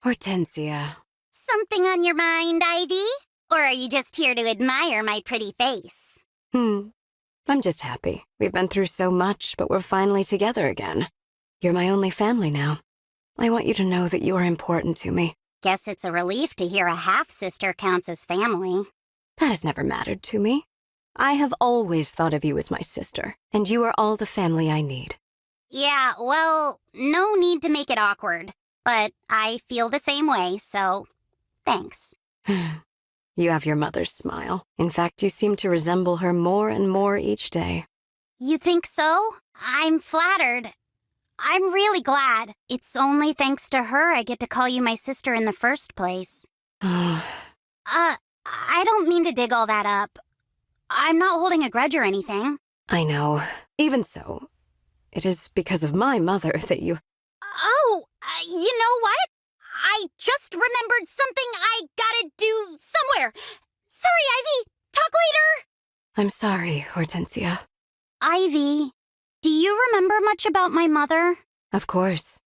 Hortensia. Something on your mind, Ivy? Or are you just here to admire my pretty face? I'm just happy. We've been through so much, but we're finally together again. You're my only family now. I want you to know that you are important to me. Guess it's a relief to hear a half-sister counts as family. That has never mattered to me. I have always thought of you as my sister, and you are all the family I need. Yeah, well, no need to make it awkward. But I feel the same way, so thanks. You have your mother's smile. In fact, you seem to resemble her more and more each day. You think so? I'm flattered. I'm really glad. It's only thanks to her I get to call you my sister in the first place. I don't mean to dig all that up. I'm not holding a grudge or anything. I know. Even so, it is because of my mother that you... Oh, you know what? I just remembered something I gotta do somewhere. Sorry, Ivy. Talk later. I'm sorry, Hortensia. Ivy, do you remember much about my mother? Of course.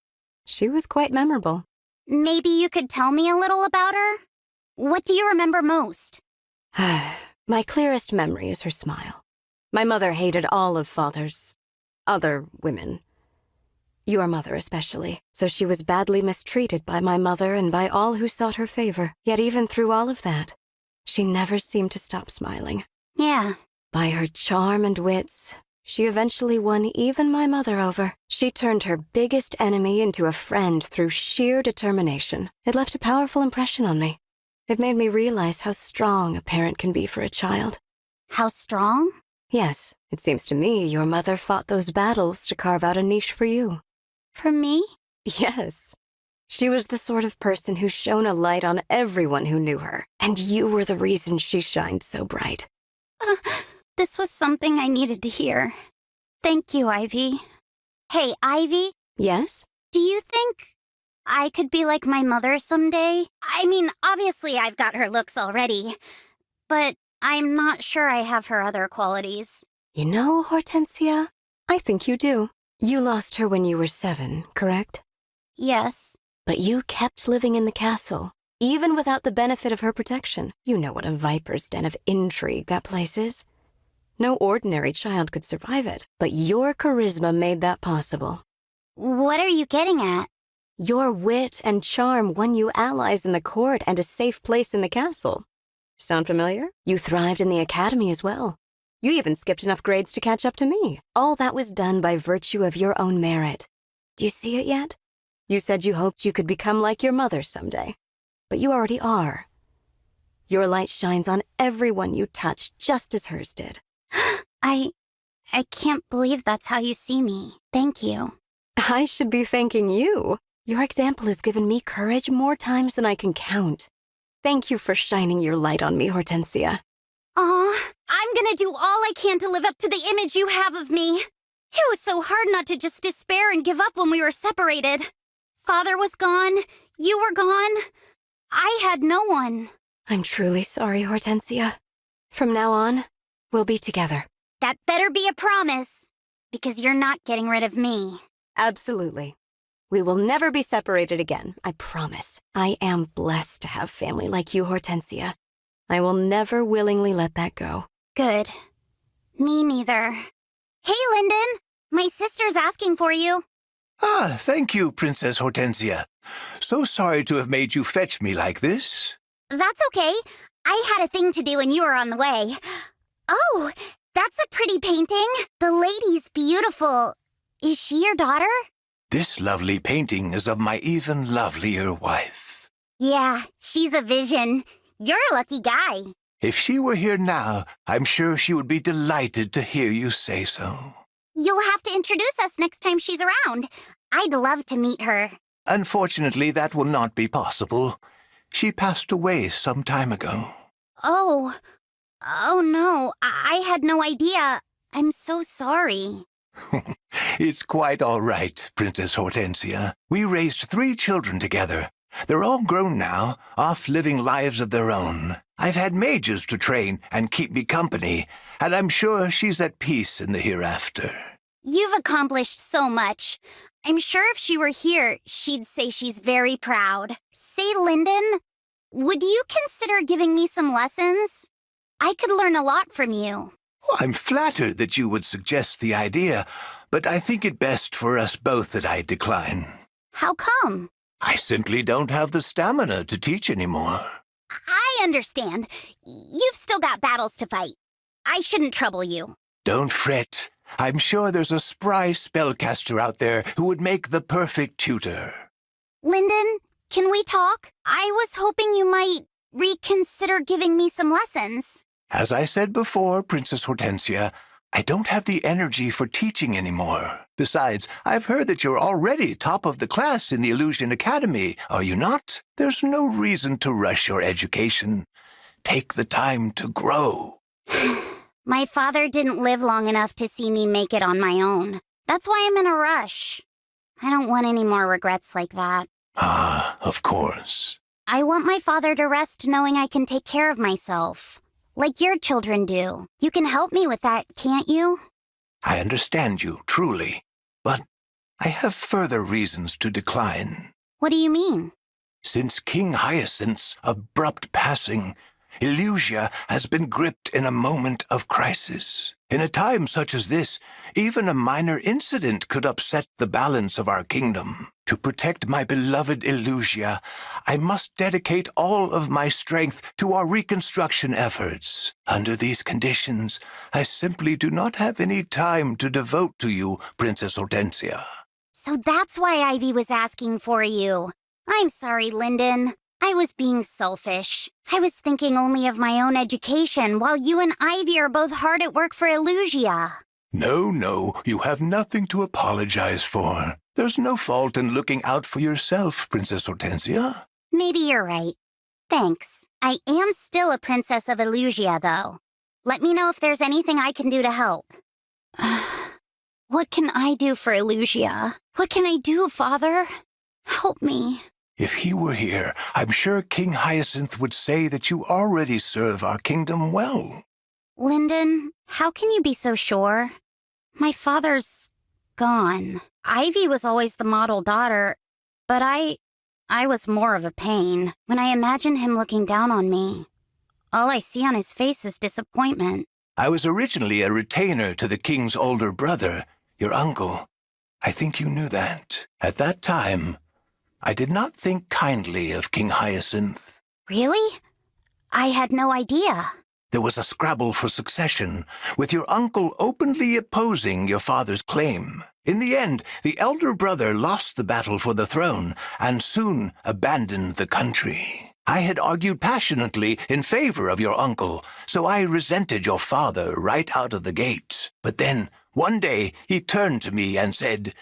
She was quite memorable. Maybe you could tell me a little about her? What do you remember most? My clearest memory is her smile. My mother hated all of Father's other women. Your mother especially, so she was badly mistreated by my mother and by all who sought her favor. Yet even through all of that, she never seemed to stop smiling. Yeah. By her charm and wits, she eventually won even my mother over. She turned her biggest enemy into a friend through sheer determination. It left a powerful impression on me. It made me realize how strong a parent can be for a child. How strong? Yes, it seems to me your mother fought those battles to carve out a niche for you. For me? Yes. She was the sort of person who shone a light on everyone who knew her, and you were the reason she shined so bright. This was something I needed to hear. Thank you, Ivy. Hey, Ivy? Yes? Do you think I could be like my mother someday? I mean, obviously I've got her looks already, but I'm not sure I have her other qualities. You know, Hortensia, I think you do. You lost her when you were 7, correct? Yes. But you kept living in the castle, even without the benefit of her protection. You know what a viper's den of intrigue that place is. No ordinary child could survive it, but your charisma made that possible. What are you getting at? Your wit and charm won you allies in the court and a safe place in the castle. Sound familiar? You thrived in the academy as well. You even skipped enough grades to catch up to me. All that was done by virtue of your own merit. Do you see it yet? You said you hoped you could become like your mother someday. But you already are. Your light shines on everyone you touch, just as hers did. I can't believe that's how you see me. Thank you. I should be thanking you. Your example has given me courage more times than I can count. Thank you for shining your light on me, Hortensia. Aw, I'm gonna do all I can to live up to the image you have of me. It was so hard not to just despair and give up when we were separated. Father was gone, you were gone. I had no one. I'm truly sorry, Hortensia. From now on, we'll be together. That better be a promise, because you're not getting rid of me. Absolutely. We will never be separated again, I promise. I am blessed to have family like you, Hortensia. I will never willingly let that go. Good. Me neither. Hey, Lyndon. My sister's asking for you. Ah, thank you, Princess Hortensia. So sorry to have made you fetch me like this. That's okay. I had a thing to do and you were on the way. Oh, that's a pretty painting. The lady's beautiful. Is she your daughter? This lovely painting is of my even lovelier wife. Yeah, she's a vision. You're a lucky guy. If she were here now, I'm sure she would be delighted to hear you say so. You'll have to introduce us next time she's around. I'd love to meet her. Unfortunately, that will not be possible. She passed away some time ago. Oh no, I had no idea. I'm so sorry. It's quite all right, Princess Hortensia. We raised 3 children together. They're all grown now, off living lives of their own. I've had mages to train and keep me company, and I'm sure she's at peace in the hereafter. You've accomplished so much. I'm sure if she were here, she'd say she's very proud. Say, Lyndon, would you consider giving me some lessons? I could learn a lot from you. Well, I'm flattered that you would suggest the idea, but I think it best for us both that I decline. How come? I simply don't have the stamina to teach anymore. I understand. You've still got battles to fight. I shouldn't trouble you. Don't fret. I'm sure there's a spry spellcaster out there who would make the perfect tutor. Lyndon, can we talk? I was hoping you might reconsider giving me some lessons. As I said before, Princess Hortensia, I don't have the energy for teaching anymore. Besides, I've heard that you're already top of the class in the Illusion Academy, are you not? There's no reason to rush your education. Take the time to grow. My father didn't live long enough to see me make it on my own. That's why I'm in a rush. I don't want any more regrets like that. Ah, of course. I want my father to rest knowing I can take care of myself. Like your children do. You can help me with that, can't you? I understand you, truly. But I have further reasons to decline. What do you mean? Since King Hyacinth's abrupt passing, Illusia has been gripped in a moment of crisis. In a time such as this, even a minor incident could upset the balance of our kingdom. To protect my beloved Illusia, I must dedicate all of my strength to our reconstruction efforts. Under these conditions, I simply do not have any time to devote to you, Princess Hortensia. So that's why Ivy was asking for you. I'm sorry, Lyndon. I was being selfish. I was thinking only of my own education, while you and Ivy are both hard at work for Illusia. No, you have nothing to apologize for. There's no fault in looking out for yourself, Princess Hortensia. Maybe you're right. Thanks. I am still a princess of Illusia, though. Let me know if there's anything I can do to help. What can I do for Illusia? What can I do, Father? Help me. If he were here, I'm sure King Hyacinth would say that you already serve our kingdom well. Lyndon, how can you be so sure? My father's gone. Ivy was always the model daughter, but I was more of a pain. When I imagine him looking down on me, all I see on his face is disappointment. I was originally a retainer to the king's older brother, your uncle. I think you knew that. At that time, I did not think kindly of King Hyacinth. Really? I had no idea. There was a scrabble for succession, with your uncle openly opposing your father's claim. In the end, the elder brother lost the battle for the throne and soon abandoned the country. I had argued passionately in favor of your uncle, so I resented your father right out of the gate. But then, one day, he turned to me and said,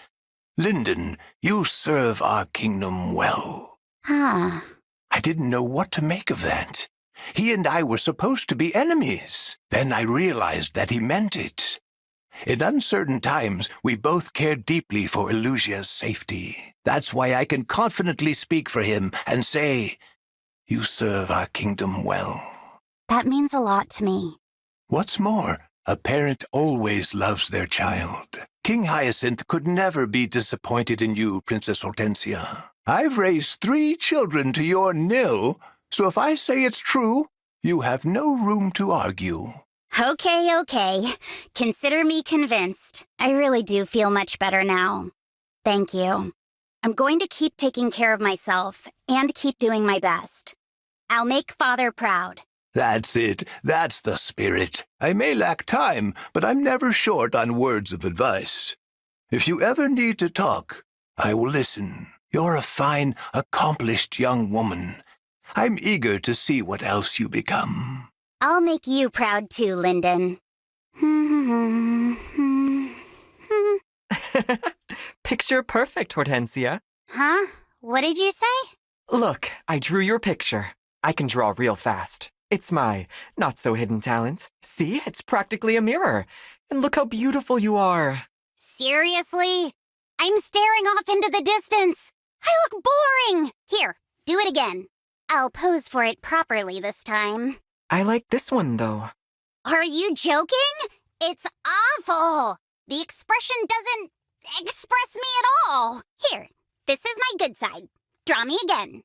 "Lyndon, you serve our kingdom well." Ah. I didn't know what to make of that. He and I were supposed to be enemies. Then I realized that he meant it. In uncertain times, we both cared deeply for Illusia's safety. That's why I can confidently speak for him and say, "You serve our kingdom well." That means a lot to me. What's more, a parent always loves their child. King Hyacinth could never be disappointed in you, Princess Hortensia. I've raised 3 children to your 0, so if I say it's true, you have no room to argue. Okay. Consider me convinced. I really do feel much better now. Thank you. I'm going to keep taking care of myself and keep doing my best. I'll make Father proud. That's it. That's the spirit. I may lack time, but I'm never short on words of advice. If you ever need to talk, I will listen. You're a fine, accomplished young woman. I'm eager to see what else you become. I'll make you proud too, Lyndon. Picture perfect, Hortensia. Huh? What did you say? Look, I drew your picture. I can draw real fast. It's my not-so-hidden talent. See, it's practically a mirror. And look how beautiful you are. Seriously? I'm staring off into the distance. I look boring. Here, do it again. I'll pose for it properly this time. I like this one, though. Are you joking? It's awful. The expression doesn't express me at all. Here, this is my good side. Draw me again.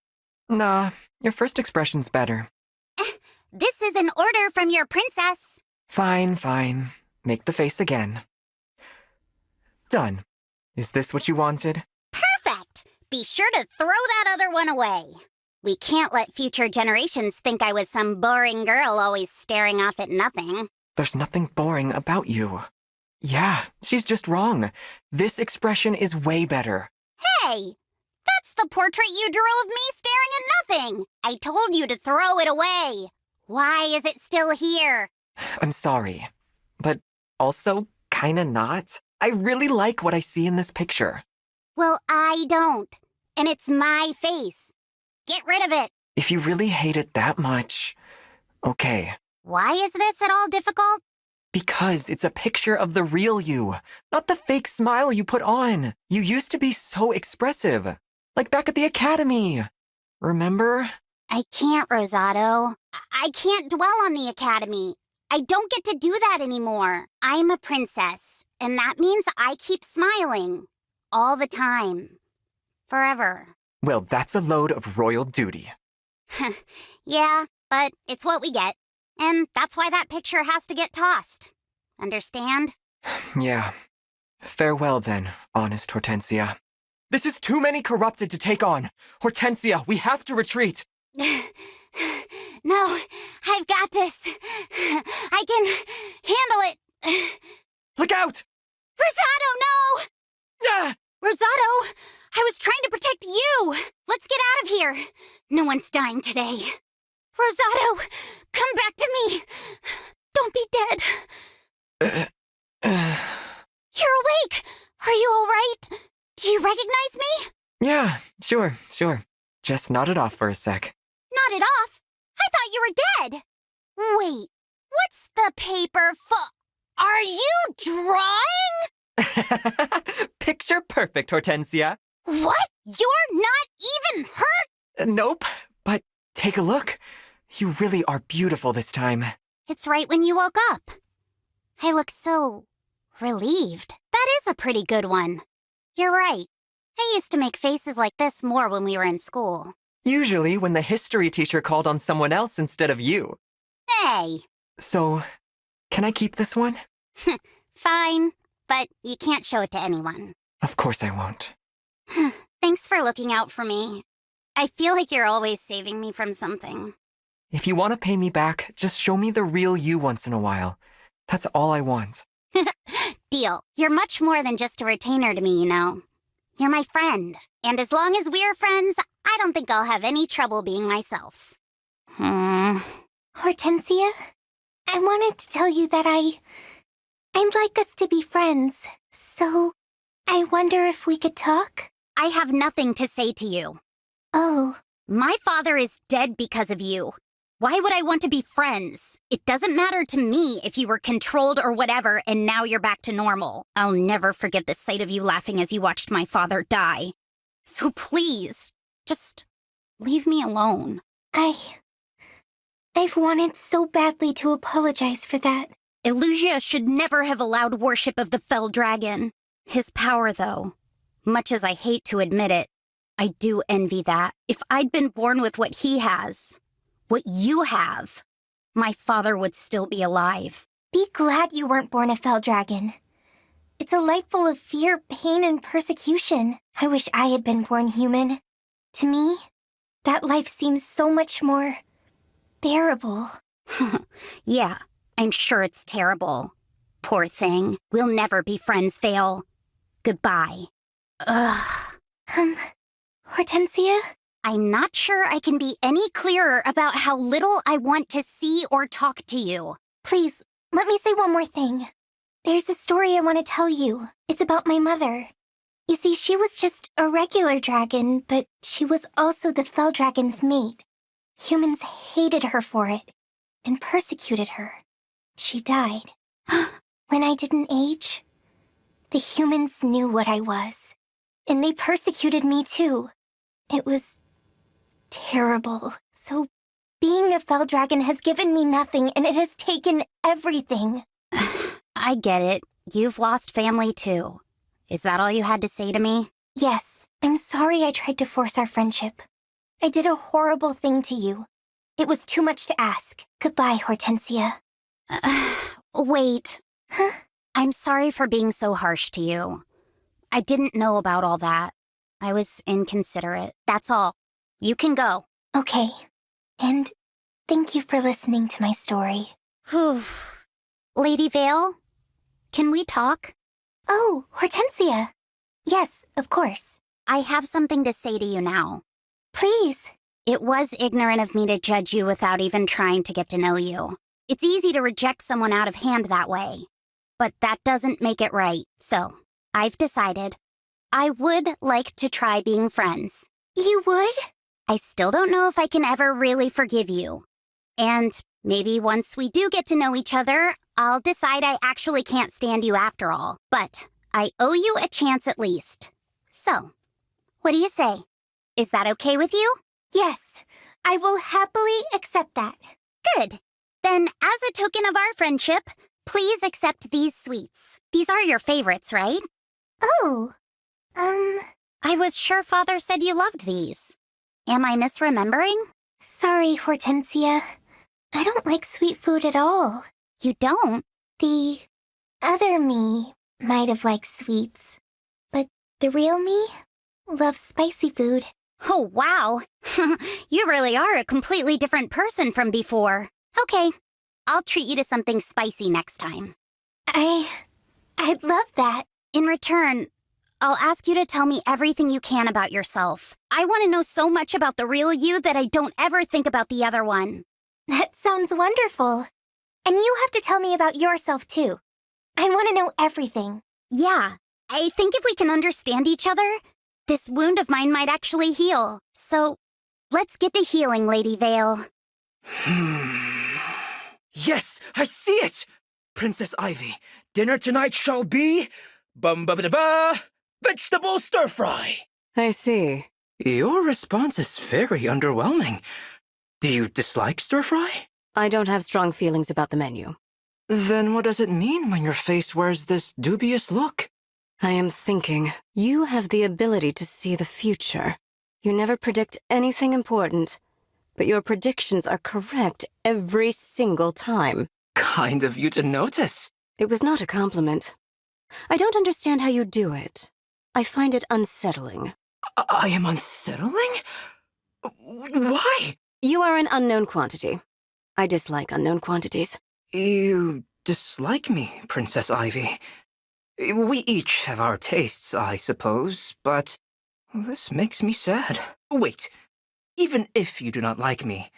Nah, your first expression's better. This is an order from your princess. Fine, fine. Make the face again. Done. Is this what you wanted? Perfect. Be sure to throw that other one away. We can't let future generations think I was some boring girl always staring off at nothing. There's nothing boring about you. Yeah, she's just wrong. This expression is way better. Hey, that's the portrait you drew of me staring at nothing. I told you to throw it away. Why is it still here? I'm sorry, but also kinda not. I really like what I see in this picture. Well, I don't. And it's my face. Get rid of it. If you really hate it that much, okay. Why is this at all difficult? Because it's a picture of the real you, not the fake smile you put on. You used to be so expressive, like back at the academy. Remember? I can't, Rosato. I can't dwell on the academy. I don't get to do that anymore. I'm a princess, and that means I keep smiling. All the time. Forever. Well, that's a load of royal duty. Yeah, but it's what we get. And that's why that picture has to get tossed. Understand? Yeah. Farewell then, honest Hortensia. This is too many corrupted to take on. Hortensia, we have to retreat. No, I've got this. I can handle it. Look out! Rosato, no! Ah! Rosato, I was trying to protect you. Let's get out of here. No one's dying today. Rosato, come back to me. Don't be dead. You're awake. Are you all right? Do you recognize me? Yeah, sure. Just nod it off for a sec. Not it off. I thought you were dead. Wait, what's the paper for? Are you drawing? Picture perfect, Hortensia. What? You're not even hurt? Nope, but take a look. You really are beautiful this time. It's right when you woke up. I look so relieved. That is a pretty good one. You're right. I used to make faces like this more when we were in school. Usually when the history teacher called on someone else instead of you. Hey! So, can I keep this one? Fine, but you can't show it to anyone. Of course I won't. Thanks for looking out for me. I feel like you're always saving me from something. If you want to pay me back, just show me the real you once in a while. That's all I want. Deal. You're much more than just a retainer to me, you know. You're my friend. And as long as we're friends, I don't think I'll have any trouble being myself. Hortensia, I wanted to tell you that I'd like us to be friends. So, I wonder if we could talk? I have nothing to say to you. Oh. My father is dead because of you. Why would I want to be friends? It doesn't matter to me if you were controlled or whatever and now you're back to normal. I'll never forget the sight of you laughing as you watched my father die. So please, just leave me alone. I've wanted so badly to apologize for that. Illusia should never have allowed worship of the fell dragon. His power, though, much as I hate to admit it, I do envy that. If I'd been born with what he has, what you have, my father would still be alive. Be glad you weren't born a fell dragon. It's a life full of fear, pain, and persecution. I wish I had been born human. To me, that life seems so much more bearable. Yeah, I'm sure it's terrible. Poor thing. We'll never be friends, Vale. Goodbye. Ugh. Hortensia? I'm not sure I can be any clearer about how little I want to see or talk to you. Please, let me say one more thing. There's a story I want to tell you. It's about my mother. You see, she was just a regular dragon, but she was also the fell dragon's mate. Humans hated her for it and persecuted her. She died. When I didn't age, the humans knew what I was, and they persecuted me too. It was terrible. So being a fell dragon has given me nothing, and it has taken everything. I get it. you've lost family too. Is that all you had to say to me? Yes, I'm sorry I tried to force our friendship. I did a horrible thing to you. It was too much to ask. Goodbye, Hortensia. Wait. Huh? I'm sorry for being so harsh to you. I didn't know about all that. I was inconsiderate. That's all. You can go. Okay. And thank you for listening to my story. Whew. Lady Vale, can we talk? Oh, Hortensia. Yes, of course. I have something to say to you now. Please. It was ignorant of me to judge you without even trying to get to know you. It's easy to reject someone out of hand that way. But that doesn't make it right, so I've decided I would like to try being friends. You would? I still don't know if I can ever really forgive you. And maybe once we do get to know each other, I'll decide I actually can't stand you after all. But I owe you a chance at least. So, what do you say? Is that okay with you? Yes, I will happily accept that. Good. Then, as a token of our friendship, please accept these sweets. These are your favorites, right? Oh, I was sure Father said you loved these. Am I misremembering? sorry, Hortensia. I don't like sweet food at all. You don't? The other me might have liked sweets, but the real me loves spicy food. Oh, wow. You really are a completely different person from before. Okay, I'll treat you to something spicy next time. I'd love that. In return, I'll ask you to tell me everything you can about yourself. I want to know so much about the real you that I don't ever think about the other one. That sounds wonderful. And you have to tell me about yourself, too. I want to know everything. Yeah, I think if we can understand each other, this wound of mine might actually heal. So, let's get to healing, Lady Vale. Yes, I see it! Princess Ivy, dinner tonight shall be... bum-ba-ba-da-ba... vegetable stir-fry! I see. Your response is very underwhelming. Do you dislike stir-fry? I don't have strong feelings about the menu. Then what does it mean when your face wears this dubious look? I am thinking, you have the ability to see the future. You never predict anything important, but your predictions are correct every single time. Kind of you to notice. It was not a compliment. I don't understand how you do it. I find it unsettling. I am unsettling? Why? You are an unknown quantity. I dislike unknown quantities. You dislike me, Princess Ivy. We each have our tastes, I suppose, but this makes me sad. Wait, even if you do not like me,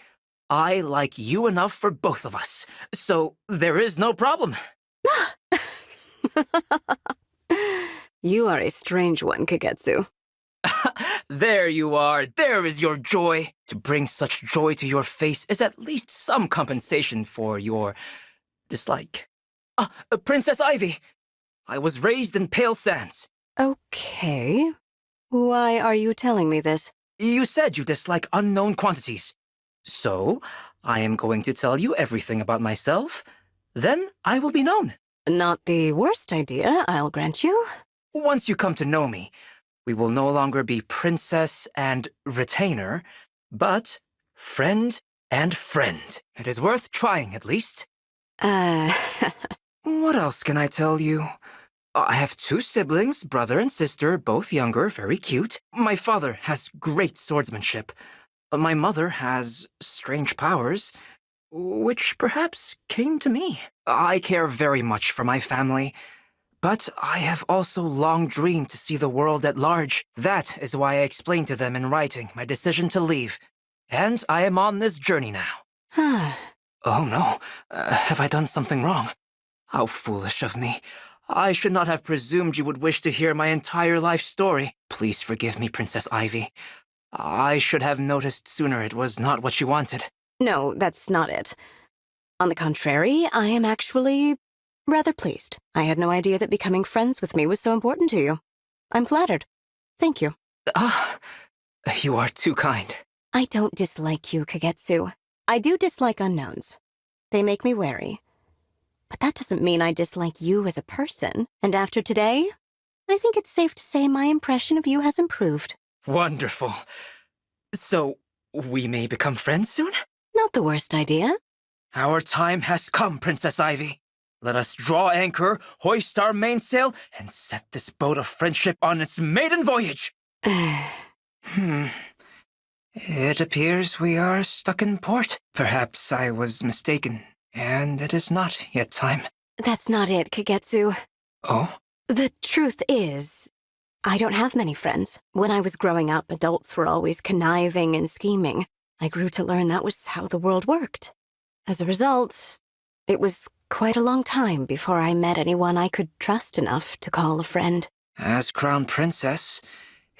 I like you enough for both of us, so there is no problem. You are a strange one, Kagetsu. There you are. There is your joy. To bring such joy to your face is at least some compensation for your dislike. Princess Ivy, I was raised in Pale Sands. Okay. Why are you telling me this? You said you dislike unknown quantities. So, I am going to tell you everything about myself. Then I will be known. Not the worst idea, I'll grant you. Once you come to know me, we will no longer be princess and retainer, but friend and friend. It is worth trying, at least. What else can I tell you? I have 2 siblings, brother and sister, both younger, very cute. My father has great swordsmanship. My mother has strange powers, which perhaps came to me. I care very much for my family, but I have also long dreamed to see the world at large. That is why I explained to them in writing my decision to leave. And I am on this journey now. Oh no, have I done something wrong? How foolish of me. I should not have presumed you would wish to hear my entire life story. Please forgive me, Princess Ivy. I should have noticed sooner it was not what you wanted. No, that's not it. On the contrary, I am actually rather pleased. I had no idea that becoming friends with me was so important to you. I'm flattered. Thank you. You are too kind. I don't dislike you, Kagetsu. I do dislike unknowns. They make me wary. But that doesn't mean I dislike you as a person. And after today, I think it's safe to say my impression of you has improved. Wonderful. So, we may become friends soon? Not the worst idea. Our time has come, Princess Ivy. Let us draw anchor, hoist our mainsail, and set this boat of friendship on its maiden voyage. It appears we are stuck in port. Perhaps I was mistaken, and it is not yet time. That's not it, Kagetsu. Oh? The truth is, I don't have many friends. When I was growing up, adults were always conniving and scheming. I grew to learn that was how the world worked. As a result, it was quite a long time before I met anyone I could trust enough to call a friend. As Crown Princess,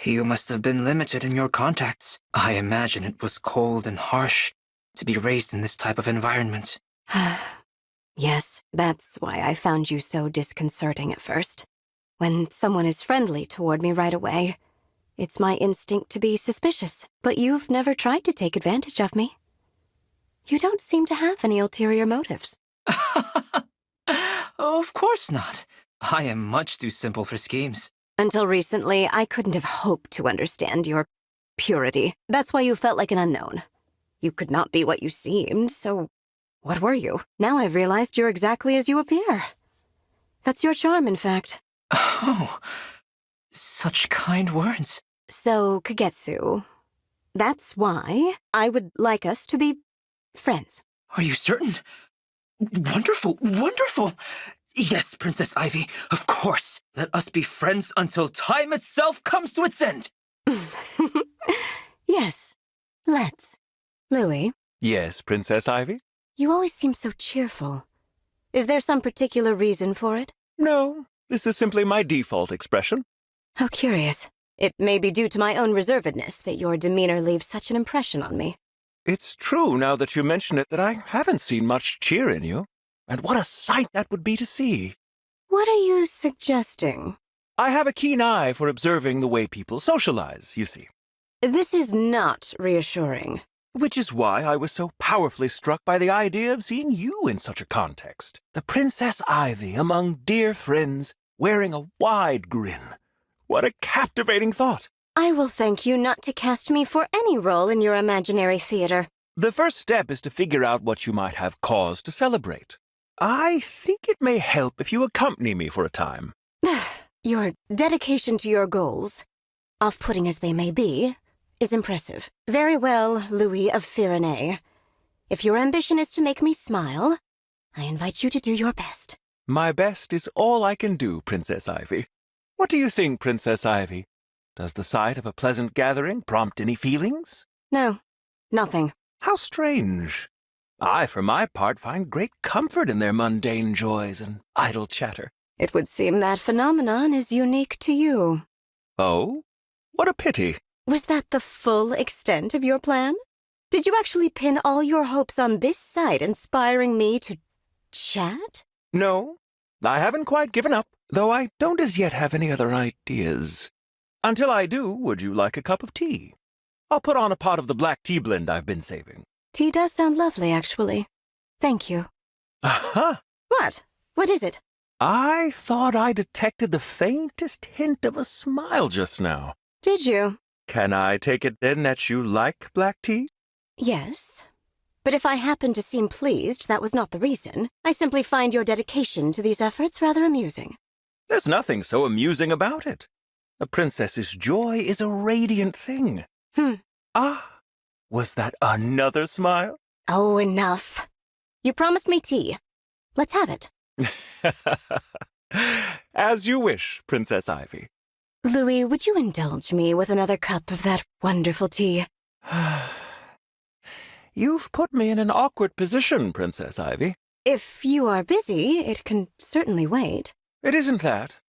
you must have been limited in your contacts. I imagine it was cold and harsh to be raised in this type of environment. Yes, that's why I found you so disconcerting at first. When someone is friendly toward me right away, it's my instinct to be suspicious. But you've never tried to take advantage of me. You don't seem to have any ulterior motives. Of course not. I am much too simple for schemes. Until recently, I couldn't have hoped to understand your purity. That's why you felt like an unknown. You could not be what you seemed, so what were you? Now I've realized you're exactly as you appear. That's your charm, in fact. Oh, such kind words. So, Kagetsu, that's why I would like us to be friends. Are you certain? Wonderful, wonderful! Yes, Princess Ivy, of course. Let us be friends until time itself comes to its end. Yes, let's. Louis? Yes, Princess Ivy? You always seem so cheerful. Is there some particular reason for it? No, this is simply my default expression. How curious. It may be due to my own reservedness that your demeanor leaves such an impression on me. It's true, now that you mention it, that I haven't seen much cheer in you. And what a sight that would be to see. What are you suggesting? I have a keen eye for observing the way people socialize, you see. This is not reassuring. Which is why I was so powerfully struck by the idea of seeing you in such a context. The Princess Ivy among dear friends, wearing a wide grin. What a captivating thought. I will thank you not to cast me for any role in your imaginary theater. The first step is to figure out what you might have cause to celebrate. I think it may help if you accompany me for a time. Your dedication to your goals, off-putting as they may be, is impressive. Very well, Louis of Firenze. If your ambition is to make me smile, I invite you to do your best. My best is all I can do, Princess Ivy. What do you think, Princess Ivy? Does the sight of a pleasant gathering prompt any feelings? No, nothing. How strange. I, for my part, find great comfort in their mundane joys and idle chatter. It would seem that phenomenon is unique to you. Oh? What a pity. Was that the full extent of your plan? Did you actually pin all your hopes on this sight inspiring me to chat? No, I haven't quite given up, though I don't as yet have any other ideas. Until I do, would you like a cup of tea? I'll put on a pot of the black tea blend I've been saving. Tea does sound lovely, actually. Thank you. Aha! What? What is it? I thought I detected the faintest hint of a smile just now. Did you? Can I take it then that you like black tea? Yes. But if I happen to seem pleased, that was not the reason. I simply find your dedication to these efforts rather amusing. There's nothing so amusing about it. A princess's joy is a radiant thing. Ah, was that another smile? Oh, enough. You promised me tea. Let's have it. As you wish, Princess Ivy. Louis, would you indulge me with another cup of that wonderful tea? You've put me in an awkward position, Princess Ivy. If you are busy, it can certainly wait. It isn't that.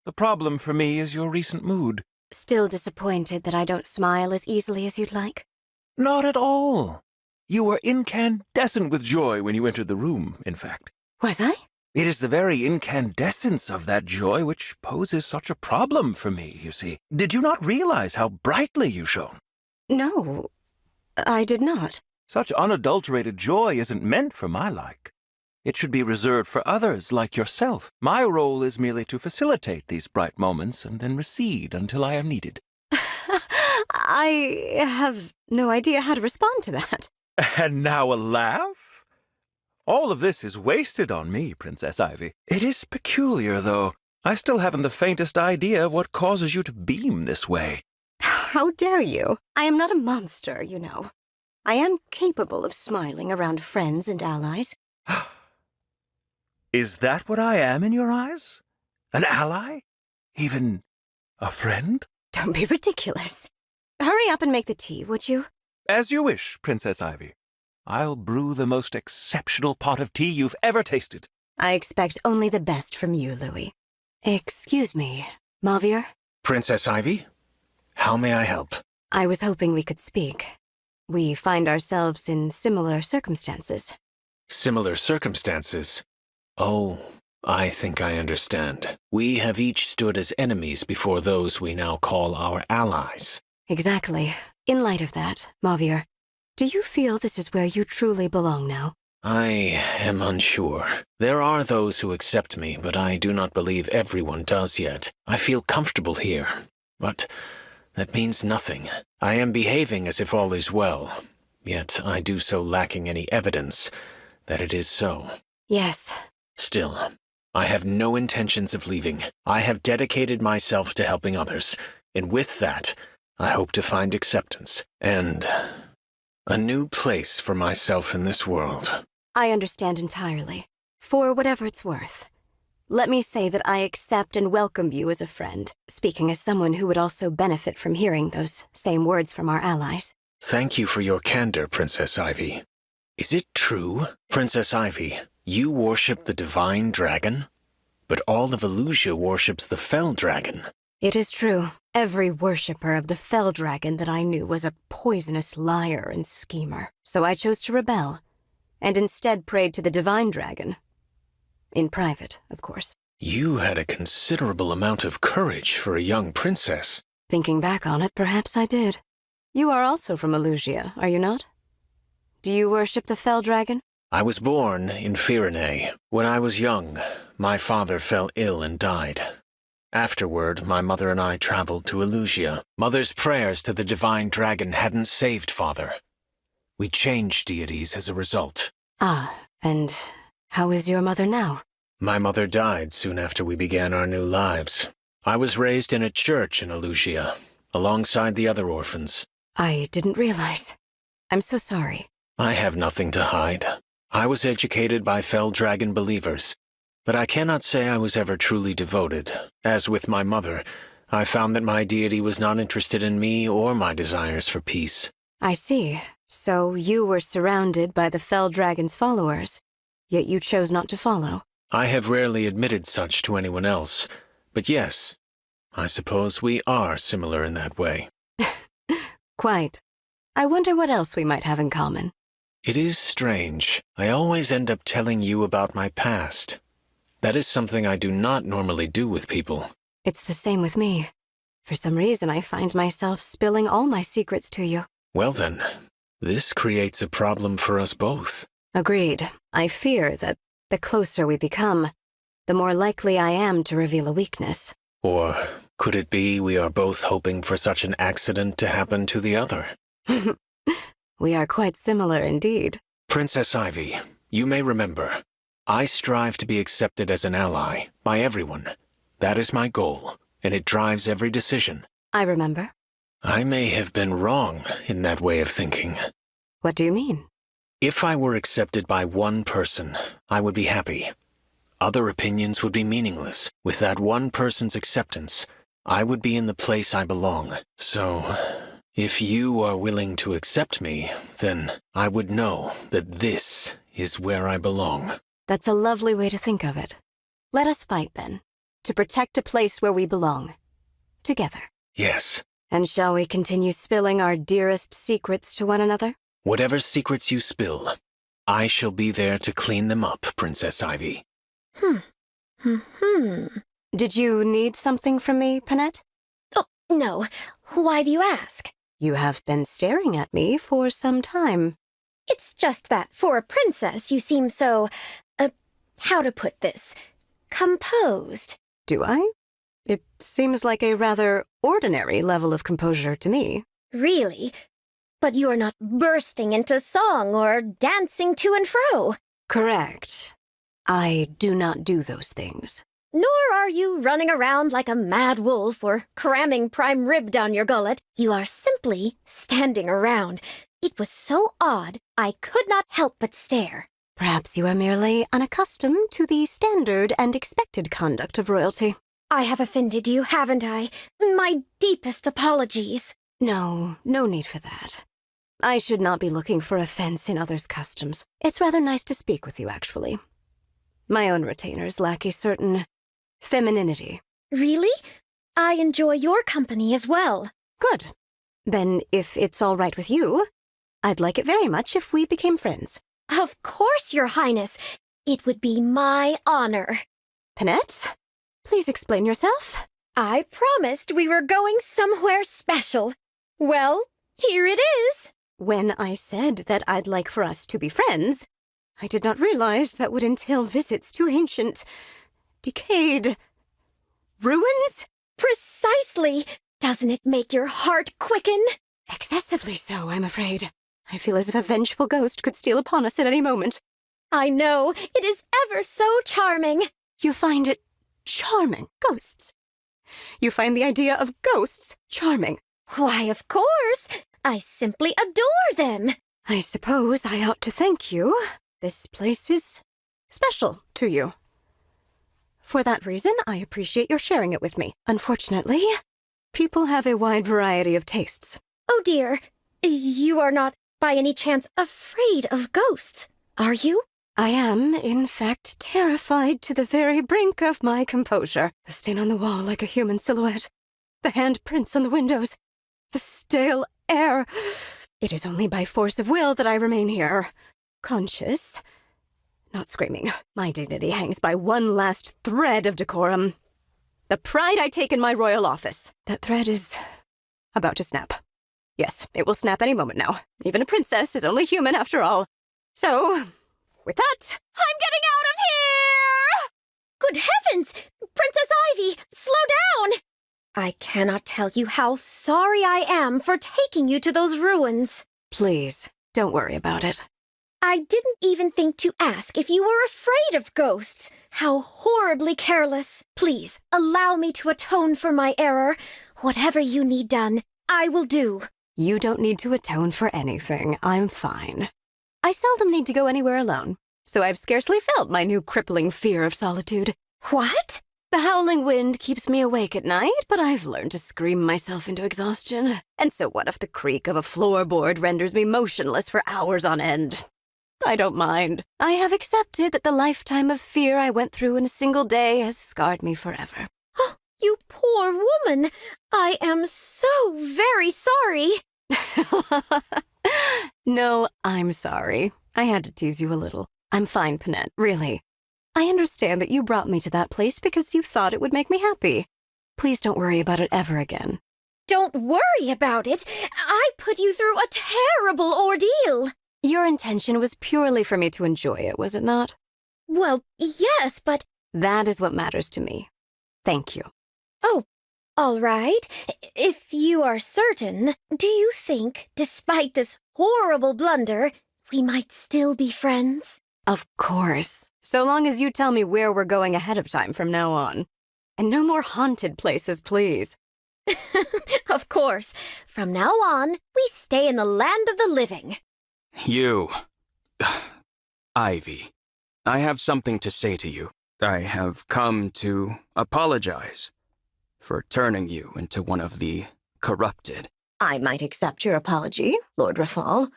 The problem for me is your recent mood. Still disappointed that I don't smile as easily as you'd like? Not at all. You were incandescent with joy when you entered the room, in fact. Was I? It is the very incandescence of that joy which poses such a problem for me, you see. Did you not realize how brightly you shone? No, I did not. Such unadulterated joy isn't meant for my like. It should be reserved for others like yourself. My role is merely to facilitate these bright moments and then recede until I am needed. I have no idea how to respond to that. And now a laugh? All of this is wasted on me, Princess Ivy. It is peculiar, though. I still haven't the faintest idea of what causes you to beam this way. How dare you? I am not a monster, you know. I am capable of smiling around friends and allies. Is that what I am in your eyes? An ally? Even a friend? Don't be ridiculous. Hurry up and make the tea, would you? As you wish, Princess Ivy. I'll brew the most exceptional pot of tea you've ever tasted. I expect only the best from you, Louis. Excuse me, Mavier? Princess Ivy, how may I help? I was hoping we could speak. We find ourselves in similar circumstances. Similar circumstances? Oh, I think I understand. We have each stood as enemies before those we now call our allies. Exactly. In light of that, Mavier, do you feel this is where you truly belong now? I am unsure. There are those who accept me, but I do not believe everyone does yet. I feel comfortable here, but that means nothing. I am behaving as if all is well, yet I do so lacking any evidence that it is so. Yes. Still, I have no intentions of leaving. I have dedicated myself to helping others, and with that, I hope to find acceptance and a new place for myself in this world. I understand entirely. For whatever it's worth. Let me say that I accept and welcome you as a friend, speaking as someone who would also benefit from hearing those same words from our allies. Thank you for your candor, Princess Ivy. Is it true, Princess Ivy, you worship the divine dragon? But all of Elusia worships the fell dragon. It is true. Every worshipper of the fell dragon that I knew was a poisonous liar and schemer. So I chose to rebel, and instead prayed to the divine dragon. In private, of course. You had a considerable amount of courage for a young princess. Thinking back on it, perhaps I did. You are also from Elusia, are you not? Do you worship the fell dragon? I was born in Firene. When I was young, my father fell ill and died. Afterward, my mother and I traveled to Elusia. Mother's prayers to the divine dragon hadn't saved father. We changed deities as a result. Ah, and how is your mother now? My mother died soon after we began our new lives. I was raised in a church in Elusia, alongside the other orphans. I didn't realize. I'm so sorry. I have nothing to hide. I was educated by fell dragon believers, but I cannot say I was ever truly devoted. As with my mother, I found that my deity was not interested in me or my desires for peace. I see. So you were surrounded by the fell dragon's followers, yet you chose not to follow. I have rarely admitted such to anyone else, but yes, I suppose we are similar in that way. Quite. I wonder what else we might have in common. It is strange. I always end up telling you about my past. That is something I do not normally do with people. It's the same with me. For some reason, I find myself spilling all my secrets to you. Well then, this creates a problem for us both. Agreed. I fear that the closer we become, the more likely I am to reveal a weakness. Or could it be we are both hoping for such an accident to happen to the other? We are quite similar indeed. Princess Ivy, you may remember, I strive to be accepted as an ally by everyone. That is my goal, and it drives every decision. I remember. I may have been wrong in that way of thinking. What do you mean? If I were accepted by one person, I would be happy. Other opinions would be meaningless. With that one person's acceptance, I would be in the place I belong. So, if you are willing to accept me, then I would know that this is where I belong. That's a lovely way to think of it. Let us fight, then, to protect a place where we belong. Together. Yes. And shall we continue spilling our dearest secrets to one another? Whatever secrets you spill, I shall be there to clean them up, Princess Ivy. Did you need something from me, Panette? Oh, no. Why do you ask? You have been staring at me for some time. It's just that for a princess, you seem so, how to put this, composed. Do I? It seems like a rather ordinary level of composure to me. Really? But you are not bursting into song or dancing to and fro. Correct. I do not do those things. Nor are you running around like a mad wolf or cramming prime rib down your gullet. You are simply standing around. It was so odd, I could not help but stare. Perhaps you are merely unaccustomed to the standard and expected conduct of royalty. I have offended you, haven't I? My deepest apologies. No need for that. I should not be looking for offense in others' customs. It's rather nice to speak with you, actually. My own retainers lack a certain femininity. Really? I enjoy your company as well. Good. Then, if it's all right with you, I'd like it very much if we became friends. Of course, Your Highness. It would be my honor. Panette, please explain yourself. I promised we were going somewhere special. Well, here it is. When I said that I'd like for us to be friends, I did not realize that would entail visits to ancient, decayed ruins? Precisely. Doesn't it make your heart quicken? Excessively so, I'm afraid. I feel as if a vengeful ghost could steal upon us at any moment. I know. It is ever so charming. You find it charming, ghosts? You find the idea of ghosts charming? Why, of course. I simply adore them. I suppose I ought to thank you. This place is special to you. For that reason, I appreciate your sharing it with me. Unfortunately, people have a wide variety of tastes. Oh dear, you are not by any chance afraid of ghosts, are you? I am, in fact, terrified to the very brink of my composure. The stain on the wall like a human silhouette. The handprints on the windows. The stale air. It is only by force of will that I remain here. Conscious. Not screaming. My dignity hangs by one last thread of decorum. The pride I take in my royal office. That thread is about to snap. Yes, it will snap any moment now. Even a princess is only human after all. So, with that, I'm getting out of here! Good heavens! Princess Ivy, slow down! I cannot tell you how sorry I am for taking you to those ruins. Please, don't worry about it. I didn't even think to ask if you were afraid of ghosts. How horribly careless. Please, allow me to atone for my error. Whatever you need done, I will do. You don't need to atone for anything. I'm fine. I seldom need to go anywhere alone, so I've scarcely felt my new crippling fear of solitude. What? The howling wind keeps me awake at night, but I've learned to scream myself into exhaustion. And so what if the creak of a floorboard renders me motionless for hours on end? I don't mind. I have accepted that the lifetime of fear I went through in a single day has scarred me forever. Oh, you poor woman. I am so very sorry. No, I'm sorry. I had to tease you a little. I'm fine, Panette, really. I understand that you brought me to that place because you thought it would make me happy. Please don't worry about it ever again. Don't worry about it. I put you through a terrible ordeal. Your intention was purely for me to enjoy it, was it not? Well, yes, but... That is what matters to me. Thank you. Oh, all right. If you are certain, do you think, despite this horrible blunder, we might still be friends? Of course. So long as you tell me where we're going ahead of time from now on. And no more haunted places, please. Of course. From now on, we stay in the land of the living. You. Ivy. I have something to say to you. I have come to apologize for turning you into one of the corrupted. I might accept your apology, Lord Rafal,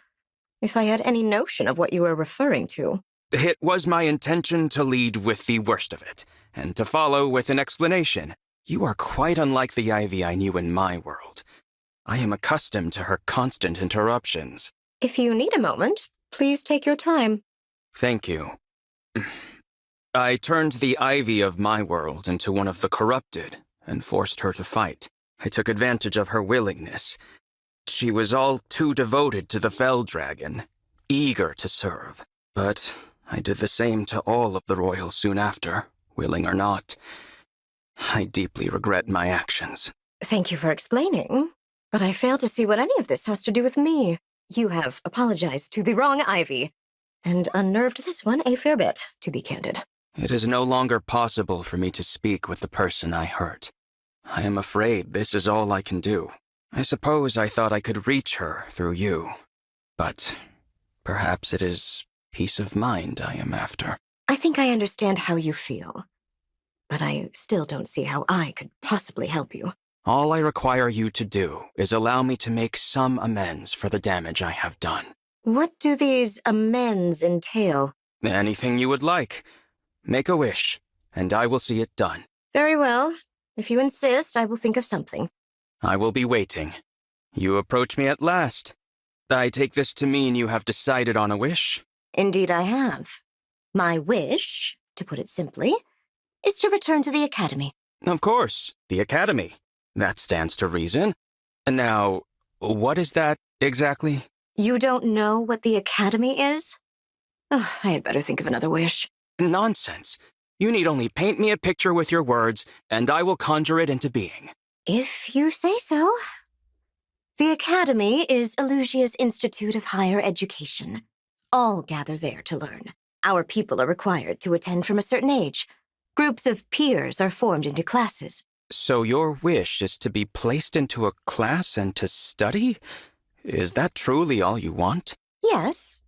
if I had any notion of what you were referring to. It was my intention to lead with the worst of it, and to follow with an explanation. You are quite unlike the Ivy I knew in my world. I am accustomed to her constant interruptions. If you need a moment, please take your time. Thank you. I turned the Ivy of my world into one of the corrupted, and forced her to fight. I took advantage of her willingness. She was all too devoted to the Fell Dragon, eager to serve. But I did the same to all of the royals soon after, willing or not. I deeply regret my actions. Thank you for explaining, but I fail to see what any of this has to do with me. You have apologized to the wrong Ivy, and unnerved this one a fair bit, to be candid. It is no longer possible for me to speak with the person I hurt. I am afraid this is all I can do. I suppose I thought I could reach her through you, but perhaps it is peace of mind I am after. I think I understand how you feel, but I still don't see how I could possibly help you. All I require you to do is allow me to make some amends for the damage I have done. What do these amends entail? Anything you would like. Make a wish, and I will see it done. Very well. If you insist, I will think of something. I will be waiting. You approach me at last. I take this to mean you have decided on a wish? Indeed I have. My wish, to put it simply, is to return to the Academy. Of course, the Academy. That stands to reason. Now, what is that exactly? You don't know what the Academy is? Oh, I had better think of another wish. Nonsense. You need only paint me a picture with your words, and I will conjure it into being. If you say so. The Academy is Elusia's Institute of Higher Education. All gather there to learn. Our people are required to attend from a certain age. Groups of peers are formed into classes. So your wish is to be placed into a class and to study? Is that truly all you want? Yes,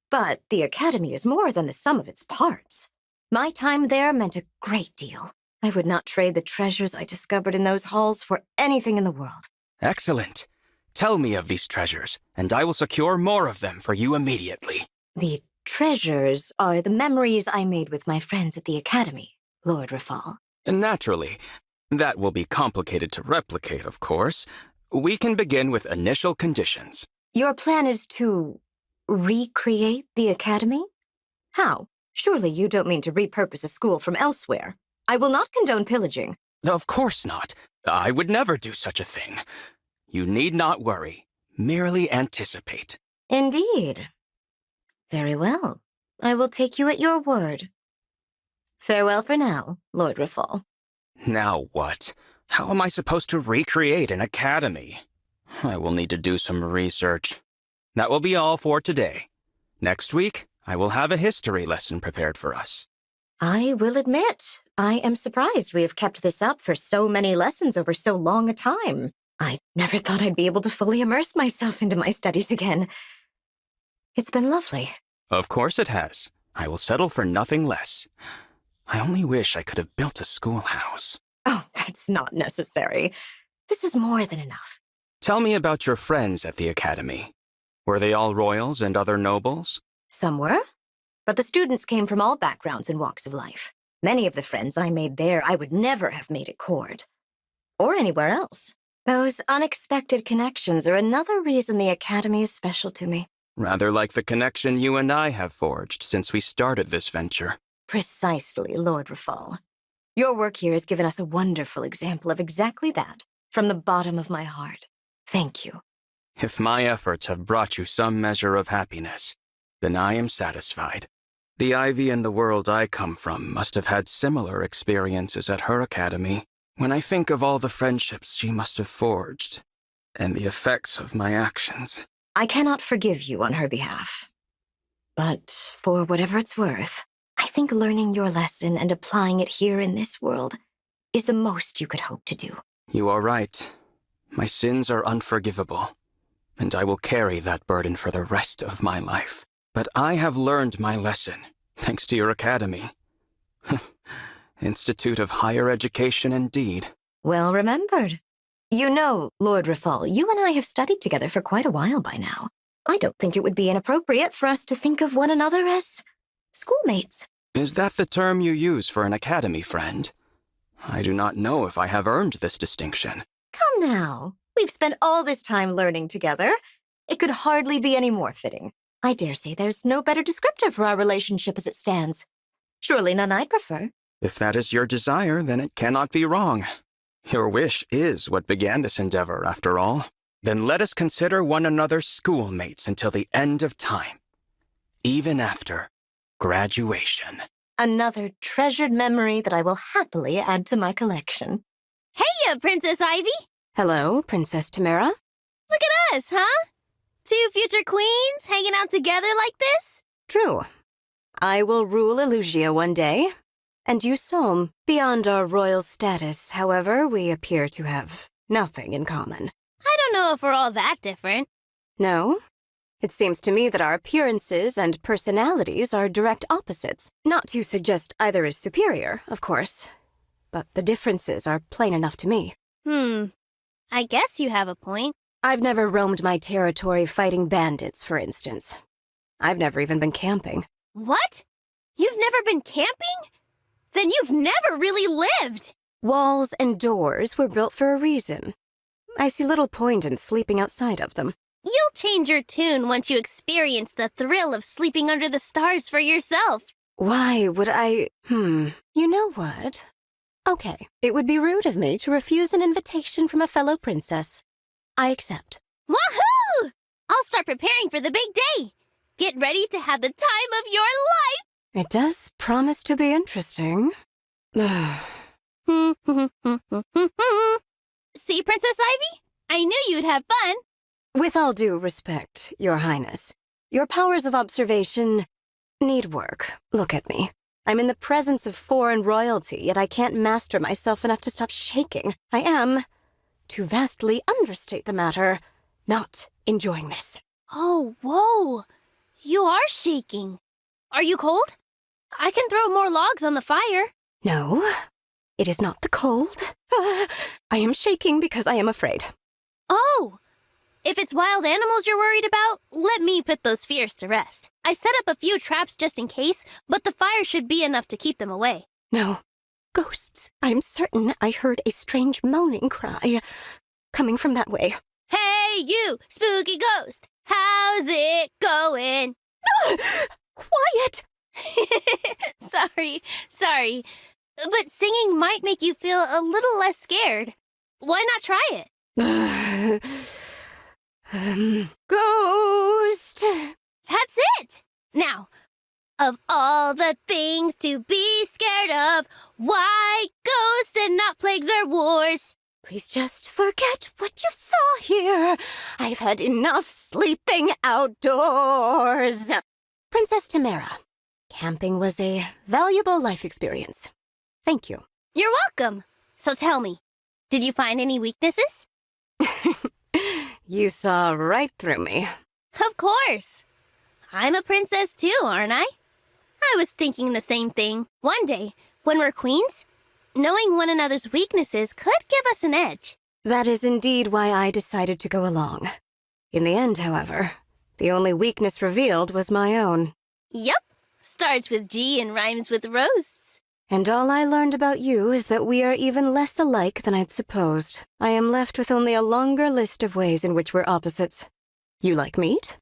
but the Academy is more than the sum of its parts. My time there meant a great deal. I would not trade the treasures I discovered in those halls for anything in the world. Excellent. Tell me of these treasures, and I will secure more of them for you immediately. The treasures are the memories I made with my friends at the Academy, Lord Rafal. Naturally. That will be complicated to replicate, of course. We can begin with initial conditions. Your plan is to recreate the Academy? How? Surely you don't mean to repurpose a school from elsewhere. I will not condone pillaging. Of course not. I would never do such a thing. You need not worry. Merely anticipate. Indeed. Very well. I will take you at your word. Farewell for now, Lord Rafal. Now what? How am I supposed to recreate an academy? I will need to do some research. That will be all for today. Next week, I will have a history lesson prepared for us. I will admit, I am surprised we have kept this up for so many lessons over so long a time. I never thought I'd be able to fully immerse myself into my studies again. It's been lovely. Of course it has. I will settle for nothing less. I only wish I could have built a schoolhouse. Oh, that's not necessary. This is more than enough. Tell me about your friends at the academy. Were they all royals and other nobles? Some were, but the students came from all backgrounds and walks of life. Many of the friends I made there I would never have made at court. Or anywhere else. Those unexpected connections are another reason the academy is special to me. Rather like the connection you and I have forged since we started this venture. Precisely, Lord Rafal. Your work here has given us a wonderful example of exactly that, from the bottom of my heart. Thank you. If my efforts have brought you some measure of happiness, then I am satisfied. The Ivy in the world I come from must have had similar experiences at her academy. When I think of all the friendships she must have forged, and the effects of my actions. I cannot forgive you on her behalf. But for whatever it's worth, I think learning your lesson and applying it here in this world is the most you could hope to do. You are right. My sins are unforgivable, and I will carry that burden for the rest of my life. But I have learned my lesson, thanks to your academy. Institute of Higher Education indeed. Well remembered. You know, Lord Rafal, you and I have studied together for quite a while by now. I don't think it would be inappropriate for us to think of one another as schoolmates. Is that the term you use for an academy friend? I do not know if I have earned this distinction. Come now. We've spent all this time learning together. It could hardly be any more fitting. I dare say there's no better descriptor for our relationship as it stands. Surely none I'd prefer. If that is your desire, then it cannot be wrong. Your wish is what began this endeavor, after all. Then let us consider one another schoolmates until the end of time. Even after graduation. Another treasured memory that I will happily add to my collection. Heya, Princess Ivy! Hello, Princess Tamara. Look at us, huh? Two future queens hanging out together like this? True. I will rule Illusia one day, and you Solm. Beyond our royal status, however, we appear to have nothing in common. I don't know if we're all that different. No? It seems to me that our appearances and personalities are direct opposites. Not to suggest either is superior, of course, but the differences are plain enough to me. I guess you have a point. I've never roamed my territory fighting bandits, for instance. I've never even been camping. What? You've never been camping? Then you've never really lived! Walls and doors were built for a reason. I see little point in sleeping outside of them. You'll change your tune once you experience the thrill of sleeping under the stars for yourself. Why would I... You know what? Okay, it would be rude of me to refuse an invitation from a fellow princess. I accept. Wahoo! I'll start preparing for the big day. Get ready to have the time of your life! It does promise to be interesting. See, Princess Ivy? I knew you'd have fun. With all due respect, Your Highness, your powers of observation need work. Look at me. I'm in the presence of foreign royalty, yet I can't master myself enough to stop shaking. I am, to vastly understate the matter, not enjoying this. Oh, whoa. You are shaking. Are you cold? I can throw more logs on the fire. No, it is not the cold. I am shaking because I am afraid. Oh! If it's wild animals you're worried about, let me put those fears to rest. I set up a few traps just in case, but the fire should be enough to keep them away. No. Ghosts. I'm certain I heard a strange moaning cry coming from that way. Hey, you, spooky ghost! How's it going? Quiet! Sorry. But singing might make you feel a little less scared. Why not try it? Ghost! That's it! Now, of all the things to be scared of, why ghosts and not plagues or wars? Please just forget what you saw here. I've had enough sleeping outdoors. Princess Tamara, camping was a valuable life experience. Thank you. You're welcome. So tell me, did you find any weaknesses? You saw right through me. Of course. I'm a princess too, aren't I? I was thinking the same thing. One day, when we're queens, knowing one another's weaknesses could give us an edge. That is indeed why I decided to go along. In the end, however, the only weakness revealed was my own. Yup. Starts with G and rhymes with roasts. And all I learned about you is that we are even less alike than I'd supposed. I am left with only a longer list of ways in which we're opposites. You like meat?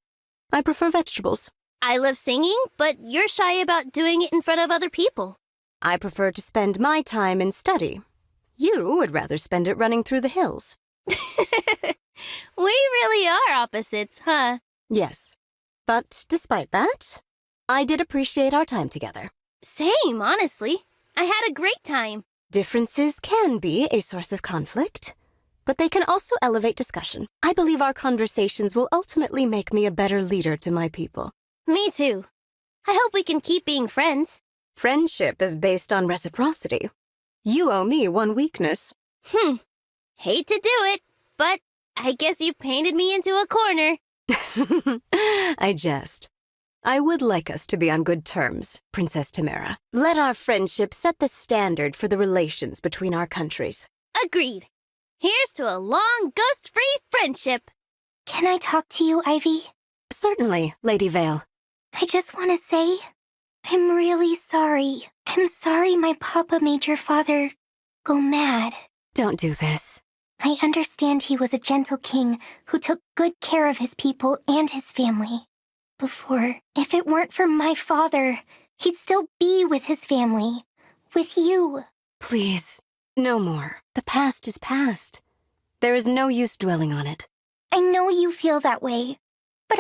I prefer vegetables. I love singing, but you're shy about doing it in front of other people. I prefer to spend my time in study. You would rather spend it running through the hills. We really are opposites, huh? Yes. But despite that, I did appreciate our time together. Same, honestly. I had a great time. Differences can be a source of conflict, but they can also elevate discussion. I believe our conversations will ultimately make me a better leader to my people. Me too. I hope we can keep being friends. Friendship is based on reciprocity. You owe me one weakness. Hate to do it, but I guess you painted me into a corner. I jest. I would like us to be on good terms, Princess Tamara. Let our friendship set the standard for the relations between our countries. Agreed. Here's to a long, ghost-free friendship. Can I talk to you, Ivy? Certainly, Lady Vale. I just want to say, I'm really sorry. I'm sorry my papa made your father go mad. Don't do this. I understand he was a gentle king who took good care of his people and his family. Before, if it weren't for my father, he'd still be with his family. With you. Please, no more. The past is past. There is no use dwelling on it. I know you feel that way, but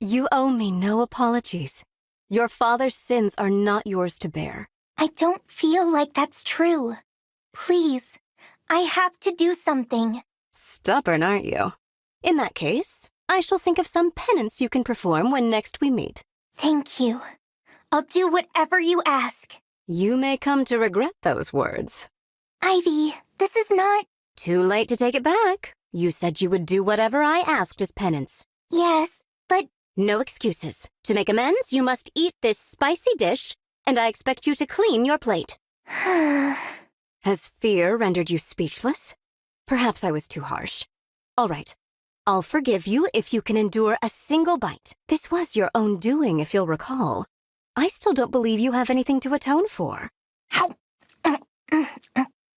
You owe me no apologies. Your father's sins are not yours to bear. I don't feel like that's true. Please, I have to do something. Stubborn, aren't you? In that case, I shall think of some penance you can perform when next we meet. Thank you. I'll do whatever you ask. You may come to regret those words. Ivy, this is not... Too late to take it back. You said you would do whatever I asked as penance. Yes, but... No excuses. To make amends, you must eat this spicy dish, and I expect you to clean your plate. Has fear rendered you speechless? Perhaps I was too harsh. All right. I'll forgive you if you can endure a single bite. This was your own doing, if you'll recall. I still don't believe you have anything to atone for. How?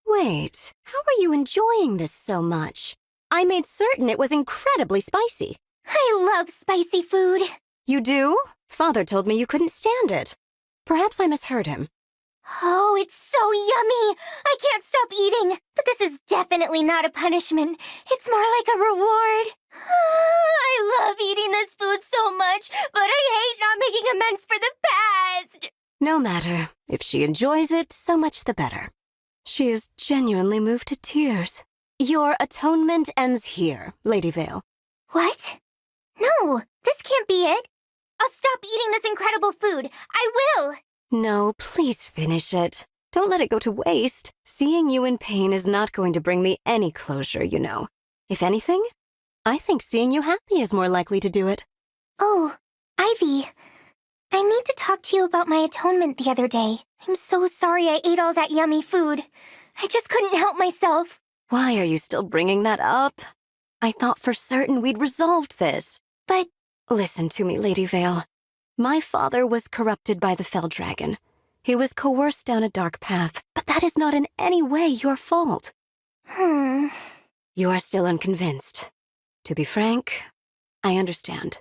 Wait, how are you enjoying this so much? I made certain it was incredibly spicy. I love spicy food. You do? Father told me you couldn't stand it. Perhaps I misheard him. Oh, it's so yummy! I can't stop eating! But this is definitely not a punishment. It's more like a reward. I love eating this food so much, but I hate not making amends for the past! No matter. If she enjoys it, so much the better. She is genuinely moved to tears. Your atonement ends here, Lady Vale. What? No, this can't be it. I'll stop eating this incredible food. I will! No, please finish it. Don't let it go to waste. Seeing you in pain is not going to bring me any closure, you know. If anything, I think seeing you happy is more likely to do it. Oh, Ivy. I need to talk to you about my atonement the other day. I'm so sorry I ate all that yummy food. I just couldn't help myself. Why are you still bringing that up? I thought for certain we'd resolved this. But... Listen to me, Lady Vale. My father was corrupted by the Fell Dragon. He was coerced down a dark path, but that is not in any way your fault. You are still unconvinced. To be frank, I understand.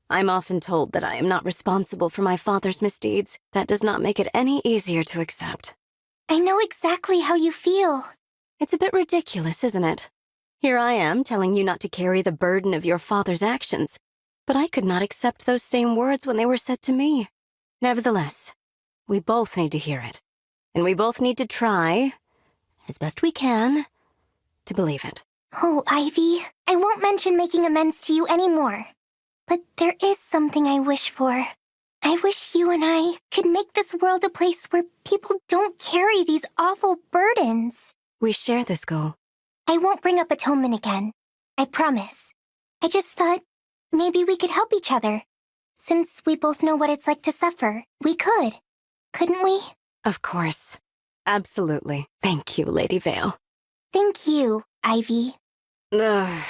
I'm often told that I am not responsible for my father's misdeeds. That does not make it any easier to accept. I know exactly how you feel. It's a bit ridiculous, isn't it? Here I am telling you not to carry the burden of your father's actions, but I could not accept those same words when they were said to me. Nevertheless, we both need to hear it, and we both need to try, as best we can, to believe it. Oh, Ivy, I won't mention making amends to you anymore. But there is something I wish for. I wish you and I could make this world a place where people don't carry these awful burdens. We share this goal. I won't bring up atonement again. I promise. I just thought maybe we could help each other. Since we both know what it's like to suffer, we could. Couldn't we? Of course. Absolutely. Thank you, Lady Vale. Thank you, Ivy. Ugh.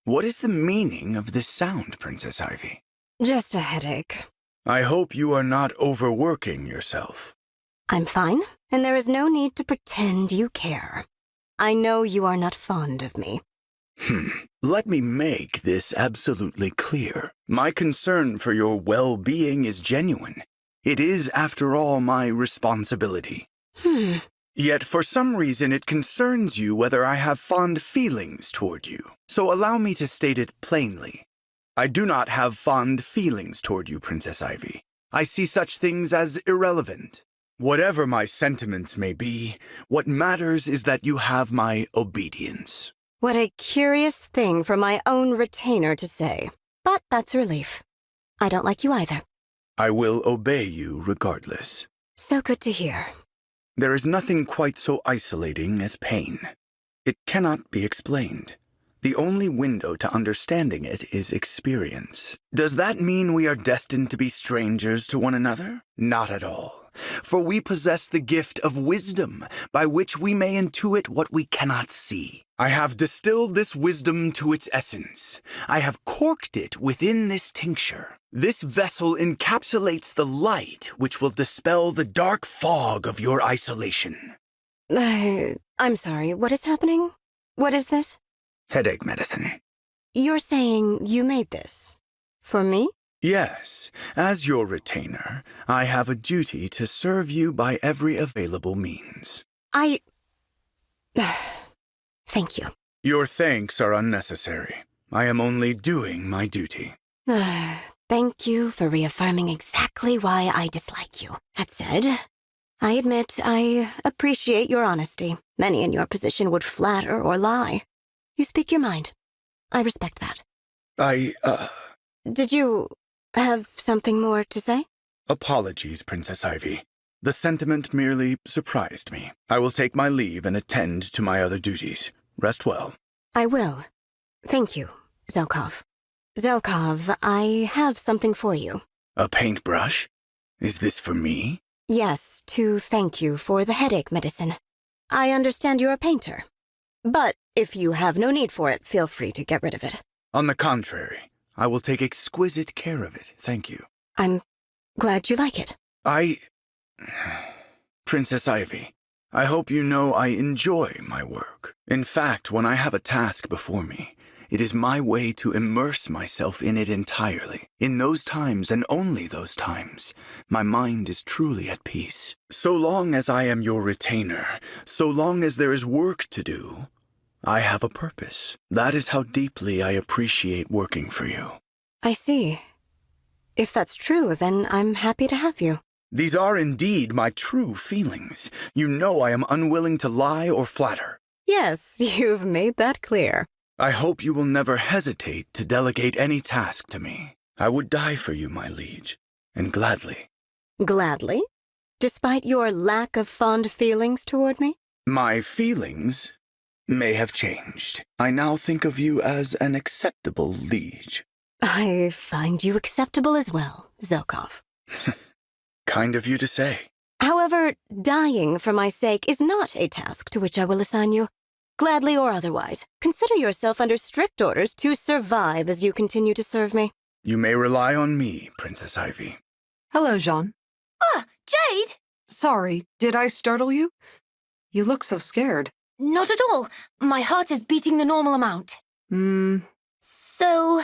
What is the meaning of this sound, Princess Ivy? Just a headache. I hope you are not overworking yourself. I'm fine, and there is no need to pretend you care. I know you are not fond of me. Let me make this absolutely clear. My concern for your well-being is genuine. It is, after all, my responsibility. Yet for some reason it concerns you whether I have fond feelings toward you. So allow me to state it plainly. I do not have fond feelings toward you, Princess Ivy. I see such things as irrelevant. Whatever my sentiments may be, what matters is that you have my obedience. What a curious thing for my own retainer to say. But that's a relief. I don't like you either. I will obey you regardless. So good to hear. There is nothing quite so isolating as pain. It cannot be explained. The only window to understanding it is experience. Does that mean we are destined to be strangers to one another? Not at all. For we possess the gift of wisdom, by which we may intuit what we cannot see. I have distilled this wisdom to its essence. I have corked it within this tincture. This vessel encapsulates the light which will dispel the dark fog of your isolation. I'm sorry, what is happening? What is this? Headache medicine. You're saying you made this? For me? Yes, as your retainer, I have a duty to serve you by every available means. Thank you. Your thanks are unnecessary. I am only doing my duty. Thank you for reaffirming exactly why I dislike you. That said, I admit I appreciate your honesty. Many in your position would flatter or lie. You speak your mind. I respect that. Did you have something more to say? Apologies, Princess Ivy. The sentiment merely surprised me. I will take my leave and attend to my other duties. Rest well. I will. Thank you, Zelkov. Zelkov, I have something for you. A paintbrush? Is this for me? Yes, to thank you for the headache medicine. I understand you're a painter. But if you have no need for it, feel free to get rid of it. On the contrary, I will take exquisite care of it, thank you. I'm glad you like it. Princess Ivy, I hope you know I enjoy my work. In fact, when I have a task before me, it is my way to immerse myself in it entirely. In those times, and only those times, my mind is truly at peace. So long as I am your retainer, so long as there is work to do, I have a purpose. That is how deeply I appreciate working for you. I see. If that's true, then I'm happy to have you. These are indeed my true feelings. You know I am unwilling to lie or flatter. Yes, you've made that clear. I hope you will never hesitate to delegate any task to me. I would die for you, my liege, and gladly. Gladly? Despite your lack of fond feelings toward me? My feelings may have changed. I now think of you as an acceptable liege. I find you acceptable as well, Zelkov. Kind of you to say. However, dying for my sake is not a task to which I will assign you. Gladly or otherwise, consider yourself under strict orders to survive as you continue to serve me. You may rely on me, Princess Ivy. Hello, Jean. Jade! Sorry, did I startle you? You look so scared. Not at all. My heart is beating the normal amount. So,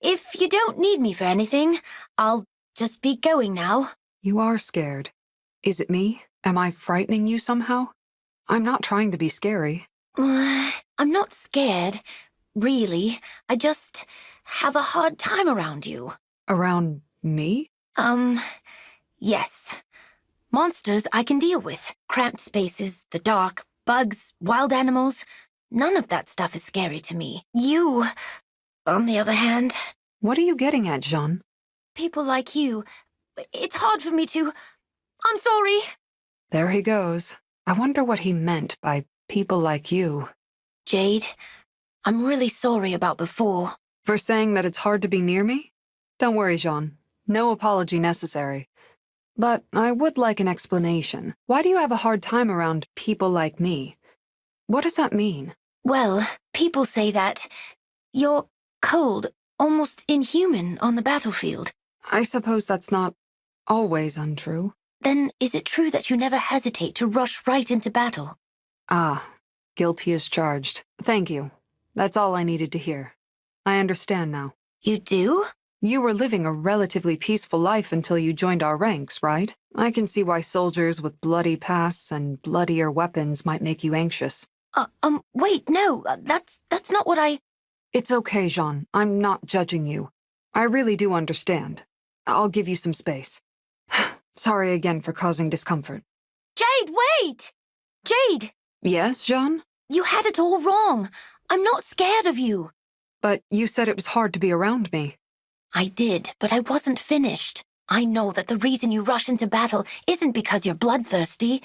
if you don't need me for anything, I'll just be going now. You are scared. Is it me? Am I frightening you somehow? I'm not trying to be scary. I'm not scared, really. I just have a hard time around you. Around me? Yes. Monsters I can deal with. Cramped spaces, the dark, bugs, wild animals. None of that stuff is scary to me. You, on the other hand... What are you getting at, Jean? People like you. It's hard for me to... I'm sorry. There he goes. I wonder what he meant by people like you. Jade, I'm really sorry about before. For saying that it's hard to be near me? Don't worry, Jean. No apology necessary. But I would like an explanation. Why do you have a hard time around people like me? What does that mean? Well, people say that you're cold, almost inhuman on the battlefield. I suppose that's not always untrue. Then is it true that you never hesitate to rush right into battle? Ah, guilty as charged. Thank you. That's all I needed to hear. I understand now. You do? You were living a relatively peaceful life until you joined our ranks, right? I can see why soldiers with bloody pasts and bloodier weapons might make you anxious. Wait, no, that's not what I... It's okay, Jean. I'm not judging you. I really do understand. I'll give you some space. Sorry again for causing discomfort. Jade, wait! Jade! Yes, Jean? You had it all wrong. I'm not scared of you. But you said it was hard to be around me. I did, but I wasn't finished. I know that the reason you rush into battle isn't because you're bloodthirsty.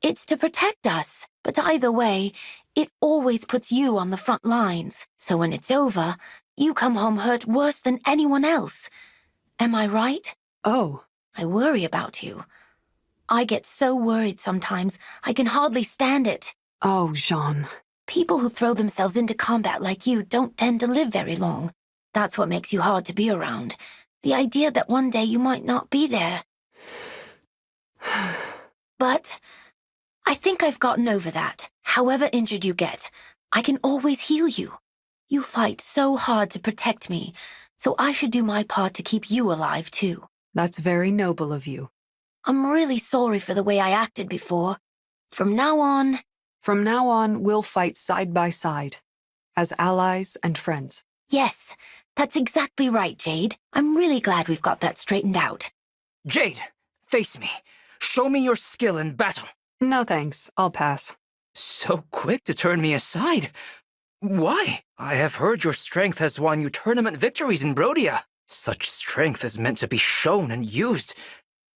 It's to protect us. But either way, it always puts you on the front lines. So when it's over, you come home hurt worse than anyone else. Am I right? Oh. I worry about you. I get so worried sometimes, I can hardly stand it. Oh, Jean. People who throw themselves into combat like you don't tend to live very long. That's what makes you hard to be around. The idea that one day you might not be there. But I think I've gotten over that. However injured you get, I can always heal you. You fight so hard to protect me, so I should do my part to keep you alive too. That's very noble of you. I'm really sorry for the way I acted before. From now on, we'll fight side by side, as allies and friends. Yes, That's exactly right, Jade. I'm really glad we've got that straightened out. Jade, face me. Show me your skill in battle. No thanks, I'll pass. So quick to turn me aside. Why? I have heard your strength has won you tournament victories in Brodia. Such strength is meant to be shown and used.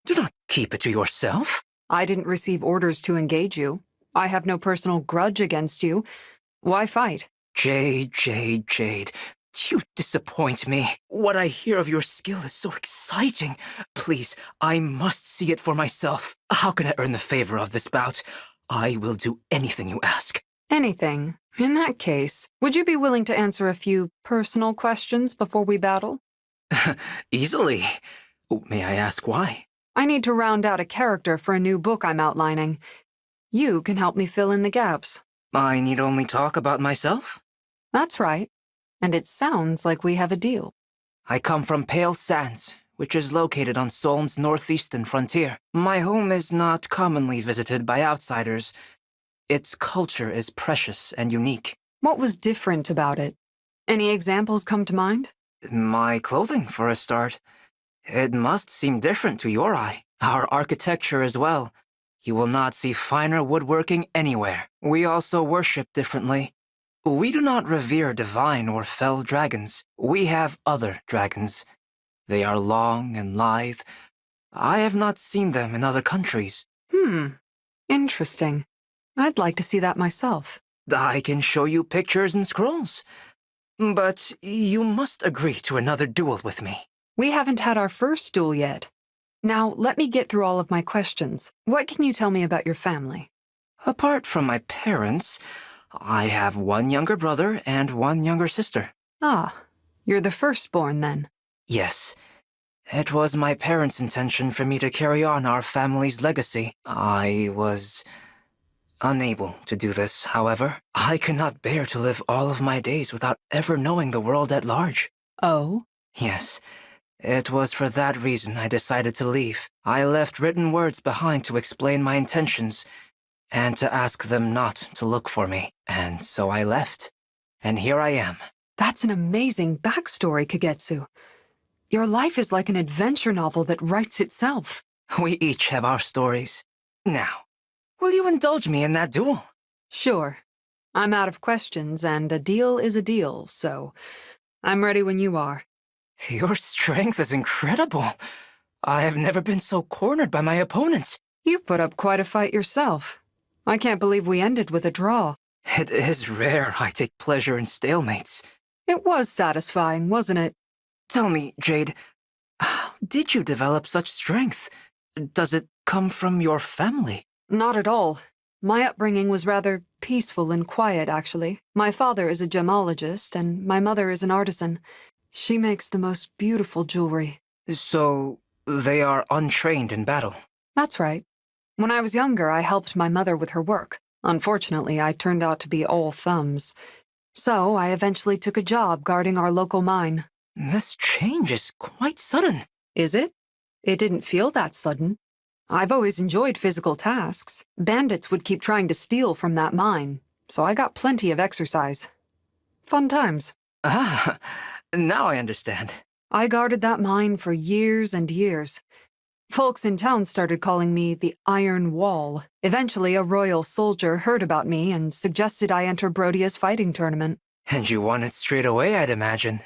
Do not keep it to yourself. I didn't receive orders to engage you. I have no personal grudge against you. Why fight? Jade, Jade, Jade. You disappoint me. What I hear of your skill is so exciting. Please, I must see it for myself. How can I earn the favor of this bout? I will do anything you ask. Anything. In that case, would you be willing to answer a few personal questions before we battle? Easily. May I ask why? I need to round out a character for a new book I'm outlining. You can help me fill in the gaps. I need only talk about myself? That's right. And it sounds like we have a deal. I come from Pale Sands, which is located on Solm's northeastern frontier. My home is not commonly visited by outsiders. Its culture is precious and unique. What was different about it? Any examples come to mind? My clothing, for a start. It must seem different to your eye. Our architecture as well. You will not see finer woodworking anywhere. We also worship differently. We do not revere divine or fell dragons. We have other dragons. They are long and lithe. I have not seen them in other countries. Interesting. I'd like to see that myself. I can show you pictures and scrolls. But you must agree to another duel with me. We haven't had our first duel yet. Now, let me get through all of my questions. What can you tell me about your family? Apart from my parents, I have one younger brother and one younger sister. Ah, you're the firstborn then. Yes. It was my parents' intention for me to carry on our family's legacy. I was unable to do this, however. I could not bear to live all of my days without ever knowing the world at large. Oh? Yes. It was for that reason I decided to leave. I left written words behind to explain my intentions and to ask them not to look for me. And so I left. And here I am. That's an amazing backstory, Kagetsu. Your life is like an adventure novel that writes itself. We each have our stories. Now, will you indulge me in that duel? Sure. I'm out of questions, and a deal is a deal, so I'm ready when you are. Your strength is incredible. I have never been so cornered by my opponents. You put up quite a fight yourself. I can't believe we ended with a draw. It is rare I take pleasure in stalemates. It was satisfying, wasn't it? Tell me, Jade, how did you develop such strength? Does it come from your family? Not at all. My upbringing was rather peaceful and quiet, actually. My father is a gemologist, and my mother is an artisan. She makes the most beautiful jewelry. So, they are untrained in battle? That's right. When I was younger, I helped my mother with her work. Unfortunately, I turned out to be all thumbs. So, I eventually took a job guarding our local mine. This change is quite sudden. Is it? It didn't feel that sudden. I've always enjoyed physical tasks. Bandits would keep trying to steal from that mine, so I got plenty of exercise. Fun times. Ah, now I understand. I guarded that mine for years and years. Folks in town started calling me the Iron Wall. Eventually, a royal soldier heard about me and suggested I enter Brodia's fighting tournament. And you won it straight away, I'd imagine.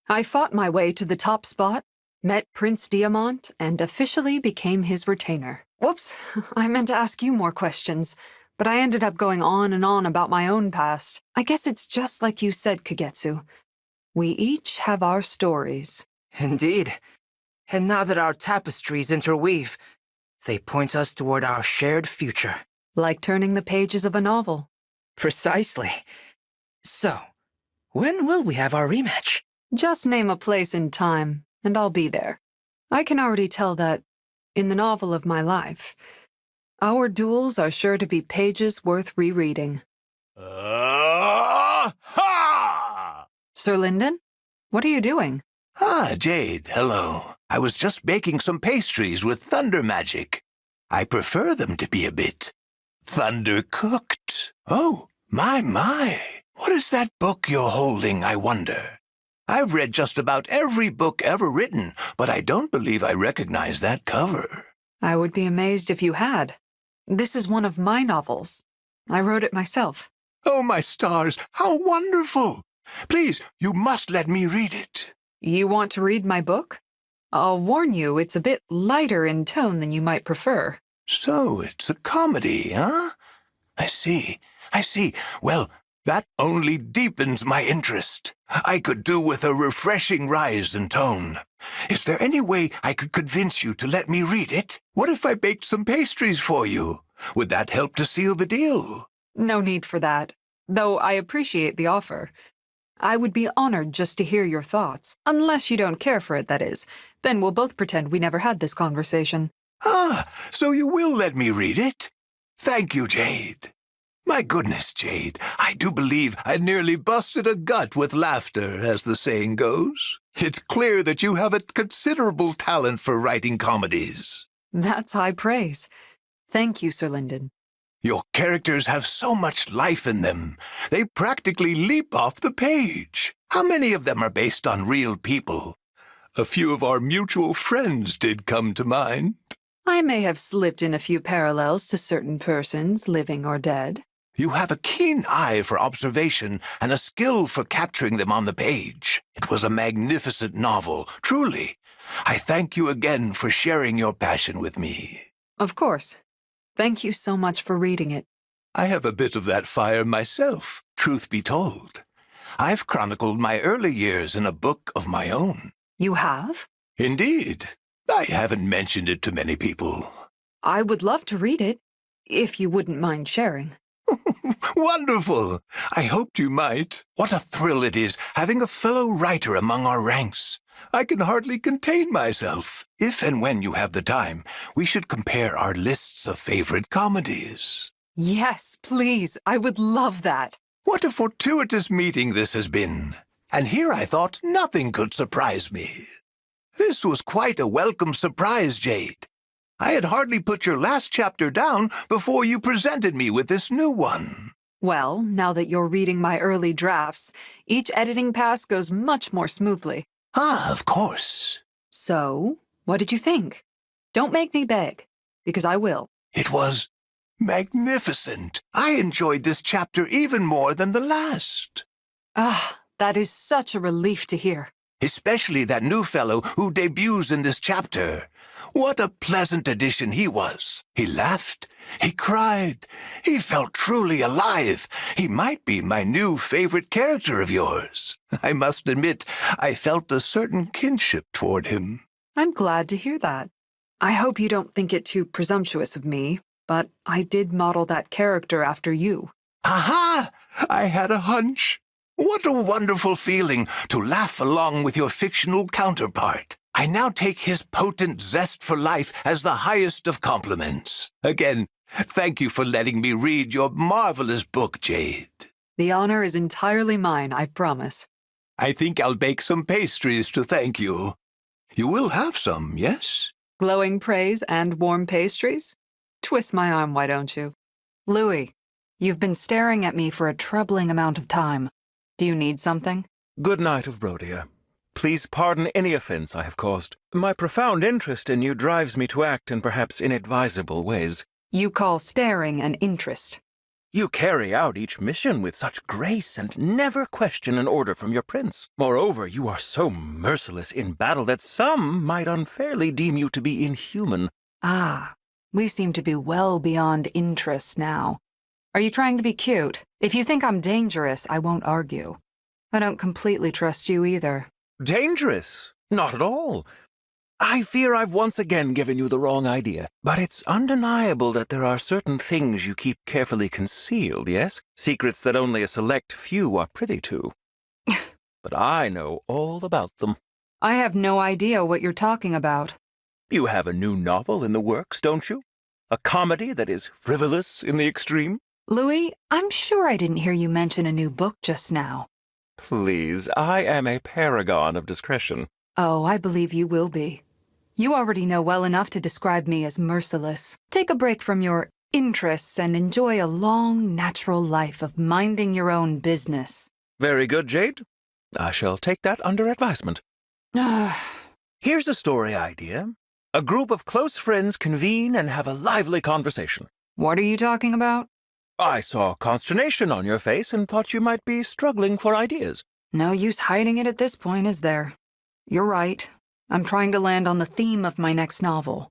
I fought my way to the top spot, met Prince Diamant, and officially became his retainer. Whoops, I meant to ask you more questions, but I ended up going on and on about my own past. I guess it's just like you said, Kagetsu. We each have our stories. Indeed. And now that our tapestries interweave, they point us toward our shared future. Like turning the pages of a novel. Precisely. So, when will we have our rematch? Just name a place and time, and I'll be there. I can already tell that, in the novel of my life, our duels are sure to be pages worth rereading. Ha! Sir Lyndon? What are you doing? Ah, Jade, hello. I was just baking some pastries with thunder magic. I prefer them to be a bit thunder-cooked. Oh, my. What is that book you're holding, I wonder? I've read just about every book ever written, but I don't believe I recognize that cover. I would be amazed if you had. This is one of my novels. I wrote it myself. Oh, my stars, how wonderful! Please, you must let me read it. You want to read my book? I'll warn you, it's a bit lighter in tone than you might prefer. So it's a comedy, huh? I see. Well, that only deepens my interest. I could do with a refreshing rise in tone. Is there any way I could convince you to let me read it? What if I baked some pastries for you? Would that help to seal the deal? No need for that, though I appreciate the offer. I would be honored just to hear your thoughts, unless you don't care for it, that is. Then we'll both pretend we never had this conversation. Ah, so you will let me read it? Thank you, Jade. My goodness, Jade, I do believe I nearly busted a gut with laughter, as the saying goes. It's clear that you have a considerable talent for writing comedies. That's high praise. Thank you, Sir Lyndon. Your characters have so much life in them. They practically leap off the page. How many of them are based on real people? A few of our mutual friends did come to mind. I may have slipped in a few parallels to certain persons, living or dead. You have a keen eye for observation and a skill for capturing them on the page. It was a magnificent novel, truly. I thank you again for sharing your passion with me. Of course. Thank you so much for reading it. I have a bit of that fire myself, truth be told. I've chronicled my early years in a book of my own. You have? Indeed. I haven't mentioned it to many people. I would love to read it, if you wouldn't mind sharing. Wonderful! I hoped you might. What a thrill it is having a fellow writer among our ranks. I can hardly contain myself. If and when you have the time, we should compare our lists of favorite comedies. Yes, please. I would love that. What a fortuitous meeting this has been. And here I thought nothing could surprise me. This was quite a welcome surprise, Jade. I had hardly put your last chapter down before you presented me with this new one. Well, now that you're reading my early drafts, each editing pass goes much more smoothly. Ah, of course. So, what did you think? Don't make me beg, because I will. It was magnificent. I enjoyed this chapter even more than the last. Ah, that is such a relief to hear. Especially that new fellow who debuts in this chapter. What a pleasant addition he was. He laughed. He cried. He felt truly alive. He might be my new favorite character of yours. I must admit, I felt a certain kinship toward him. I'm glad to hear that. I hope you don't think it too presumptuous of me, but I did model that character after you. Aha! I had a hunch. What a wonderful feeling to laugh along with your fictional counterpart. I now take his potent zest for life as the highest of compliments. Again, thank you for letting me read your marvelous book, Jade. The honor is entirely mine, I promise. I think I'll bake some pastries to thank you. You will have some, yes? Glowing praise and warm pastries? Twist my arm, why don't you? Louis, you've been staring at me for a troubling amount of time. Do you need something? Good night of Rhodia. Please pardon any offense I have caused. My profound interest in you drives me to act in perhaps inadvisable ways. You call staring an interest. You carry out each mission with such grace and never question an order from your prince. Moreover, you are so merciless in battle that some might unfairly deem you to be inhuman. Ah, we seem to be well beyond interest now. Are you trying to be cute? If you think I'm dangerous, I won't argue. I don't completely trust you either. Dangerous? Not at all. I fear I've once again given you the wrong idea. But it's undeniable that there are certain things you keep carefully concealed, yes? Secrets that only a select few are privy to. But I know all about them. I have no idea what you're talking about. You have a new novel in the works, don't you? A comedy that is frivolous in the extreme? Louis, I'm sure I didn't hear you mention a new book just now. Please, I am a paragon of discretion. Oh, I believe you will be. You already know well enough to describe me as merciless. Take a break from your interests and enjoy a long, natural life of minding your own business. Very good, Jade. I shall take that under advisement. Here's a story idea. A group of close friends convene and have a lively conversation. What are you talking about? I saw consternation on your face and thought you might be struggling for ideas. No use hiding it at this point, is there? You're right. I'm trying to land on the theme of my next novel.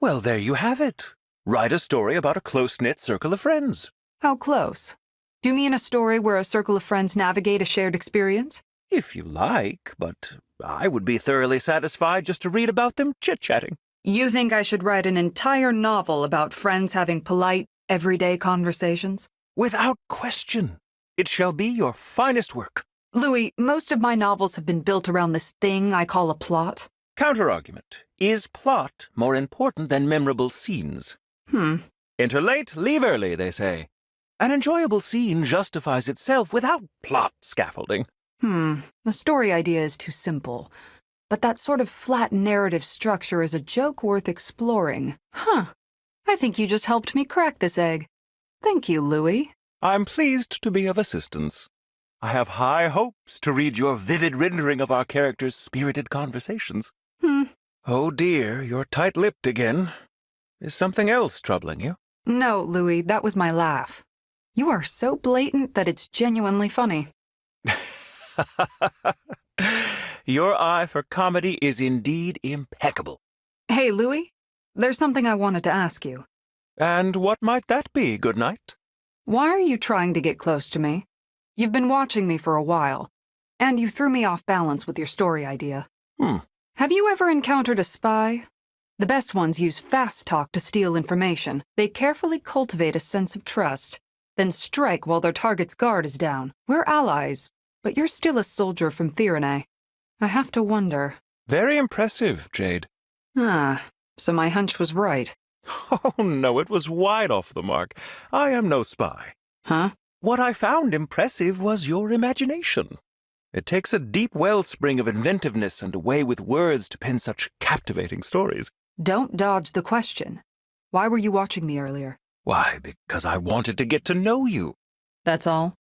Well, there you have it. Write a story about a close-knit circle of friends. How close? Do you mean a story where a circle of friends navigate a shared experience? If you like, but I would be thoroughly satisfied just to read about them chit-chatting. You think I should write an entire novel about friends having polite, everyday conversations? Without question. It shall be your finest work. Louis, most of my novels have been built around this thing I call a plot. Counterargument. Is plot more important than memorable scenes? Enter late, leave early, they say. An enjoyable scene justifies itself without plot scaffolding. The story idea is too simple. But that sort of flat narrative structure is a joke worth exploring. I think you just helped me crack this egg. Thank you, Louis. I'm pleased to be of assistance. I have high hopes to read your vivid rendering of our characters' spirited conversations. Oh dear, you're tight-lipped again. Is something else troubling you? No, Louis, that was my laugh. You are so blatant that it's genuinely funny. Your eye for comedy is indeed impeccable. Hey, Louis, there's something I wanted to ask you. And what might that be, good night? Why are you trying to get close to me? You've been watching me for a while, and you threw me off balance with your story idea. Have you ever encountered a spy? The best ones use fast talk to steal information. They carefully cultivate a sense of trust, then strike while their target's guard is down. We're allies, but you're still a soldier from Firene. I have to wonder. Very impressive, Jade. So my hunch was right. Oh, no, it was wide off the mark. I am no spy. Huh? What I found impressive was your imagination. It takes a deep wellspring of inventiveness and a way with words to pen such captivating stories. Don't dodge the question. Why were you watching me earlier? Why, because I wanted to get to know you. That's all?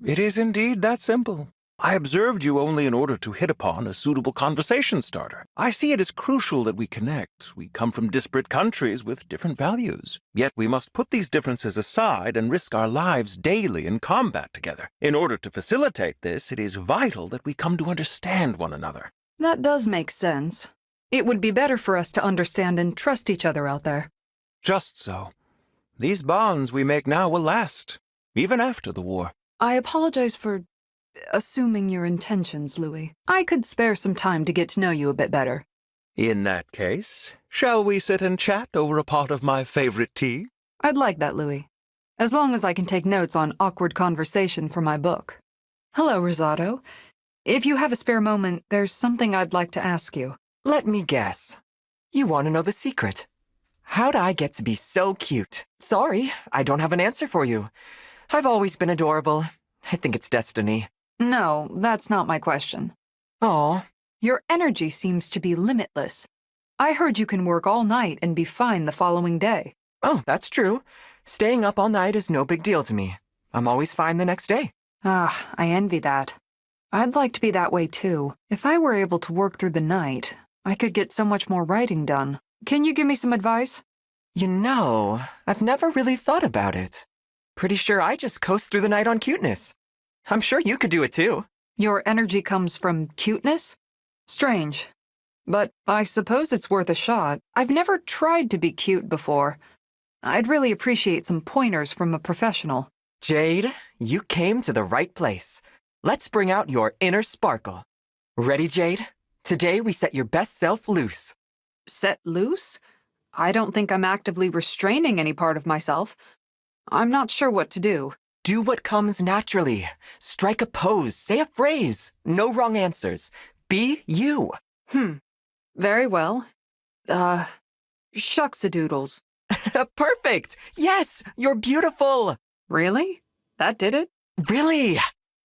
It is indeed that simple. I observed you only in order to hit upon a suitable conversation starter. I see it as crucial that we connect. We come from disparate countries with different values. Yet we must put these differences aside and risk our lives daily in combat together. In order to facilitate this, it is vital that we come to understand one another. That does make sense. It would be better for us to understand and trust each other out there. Just so. These bonds we make now will last, even after the war. I apologize for assuming your intentions, Louis. I could spare some time to get to know you a bit better. In that case, shall we sit and chat over a pot of my favorite tea? I'd like that, Louis. As long as I can take notes on awkward conversation for my book. Hello, Rosado. If you have a spare moment, there's something I'd like to ask you. Let me guess. You want to know the secret. How'd I get to be so cute? Sorry, I don't have an answer for you. I've always been adorable. I think it's destiny. No, that's not my question. Aw. Your energy seems to be limitless. I heard you can work all night and be fine the following day. Oh, that's true. Staying up all night is no big deal to me. I'm always fine the next day. I envy that. I'd like to be that way too. If I were able to work through the night, I could get so much more writing done. Can you give me some advice? You know, I've never really thought about it. Pretty sure I just coast through the night on cuteness. I'm sure you could do it too. Your energy comes from cuteness? Strange. But I suppose it's worth a shot. I've never tried to be cute before. I'd really appreciate some pointers from a professional. Jade, you came to the right place. Let's bring out your inner sparkle. Ready, Jade? Today we set your best self loose. Set loose? I don't think I'm actively restraining any part of myself. I'm not sure what to do. Do what comes naturally. Strike a pose, say a phrase. No wrong answers. Be you. Very well. Shucks-a-doodles. Perfect! Yes, you're beautiful! Really? That did it? Really?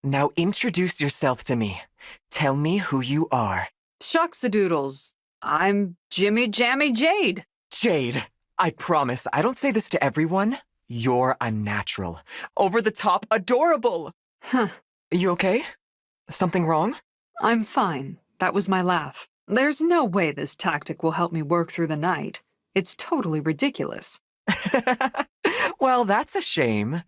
Now introduce yourself to me. Tell me who you are. Shucks-a-doodles. I'm Jimmy Jammy Jade. Jade, I promise I don't say this to everyone. You're unnatural. Over the top adorable. Huh. You okay? Something wrong? I'm fine. That was my laugh. There's no way this tactic will help me work through the night. It's totally ridiculous. Well, that's a shame.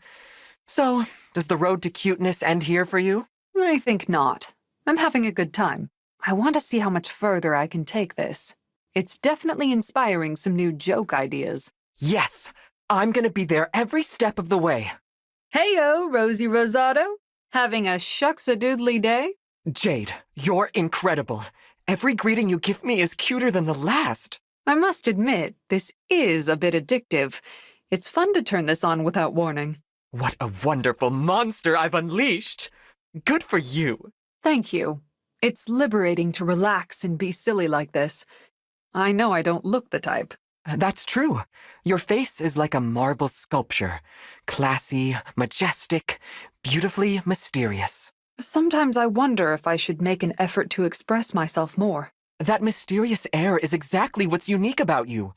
So, does the road to cuteness end here for you? I think not. I'm having a good time. I want to see how much further I can take this. It's definitely inspiring some new joke ideas. Yes! I'm gonna be there every step of the way. Heyo, Rosie Rosato. Having a shucks-a-doodly day? Jade, you're incredible. Every greeting you give me is cuter than the last. I must admit, this is a bit addictive. It's fun to turn this on without warning. What a wonderful monster I've unleashed! Good for you. Thank you. It's liberating to relax and be silly like this. I know I don't look the type. That's true. Your face is like a marble sculpture. Classy, majestic, beautifully mysterious. Sometimes I wonder if I should make an effort to express myself more. That mysterious air is exactly what's unique about you.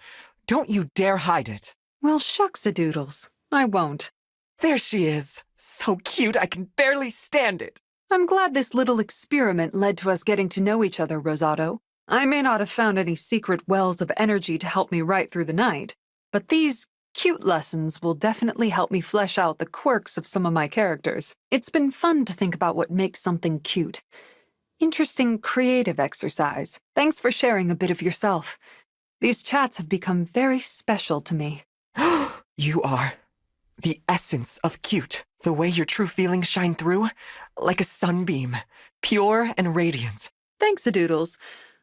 Don't you dare hide it. Well, shucks-a-doodles. I won't. There she is. So cute I can barely stand it. I'm glad this little experiment led to us getting to know each other, Rosato. I may not have found any secret wells of energy to help me right through the night, but these cute lessons will definitely help me flesh out the quirks of some of my characters. It's been fun to think about what makes something cute. Interesting creative exercise. Thanks for sharing a bit of yourself. These chats have become very special to me. You are the essence of cute. The way your true feelings shine through, like a sunbeam, pure and radiant. Thanks-a-doodles.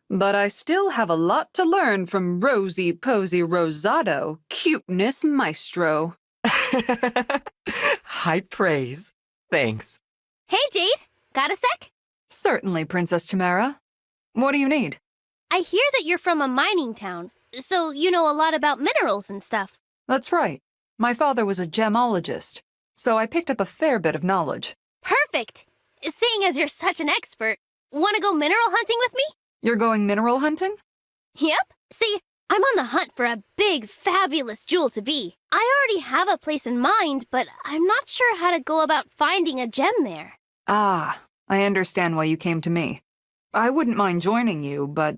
But I still have a lot to learn from Rosie Posy Rosato, cuteness maestro. High praise. Thanks. Hey, Jade. Got a sec? Certainly, Princess Tamara. What do you need? I hear that you're from a mining town, so you know a lot about minerals and stuff. That's right. My father was a gemologist, so I picked up a fair bit of knowledge. Perfect! Seeing as you're such an expert, want to go mineral hunting with me? You're going mineral hunting? Yep. See, I'm on the hunt for a big, fabulous jewel to be. I already have a place in mind, but I'm not sure how to go about finding a gem there. Ah, I understand why you came to me. I wouldn't mind joining you, but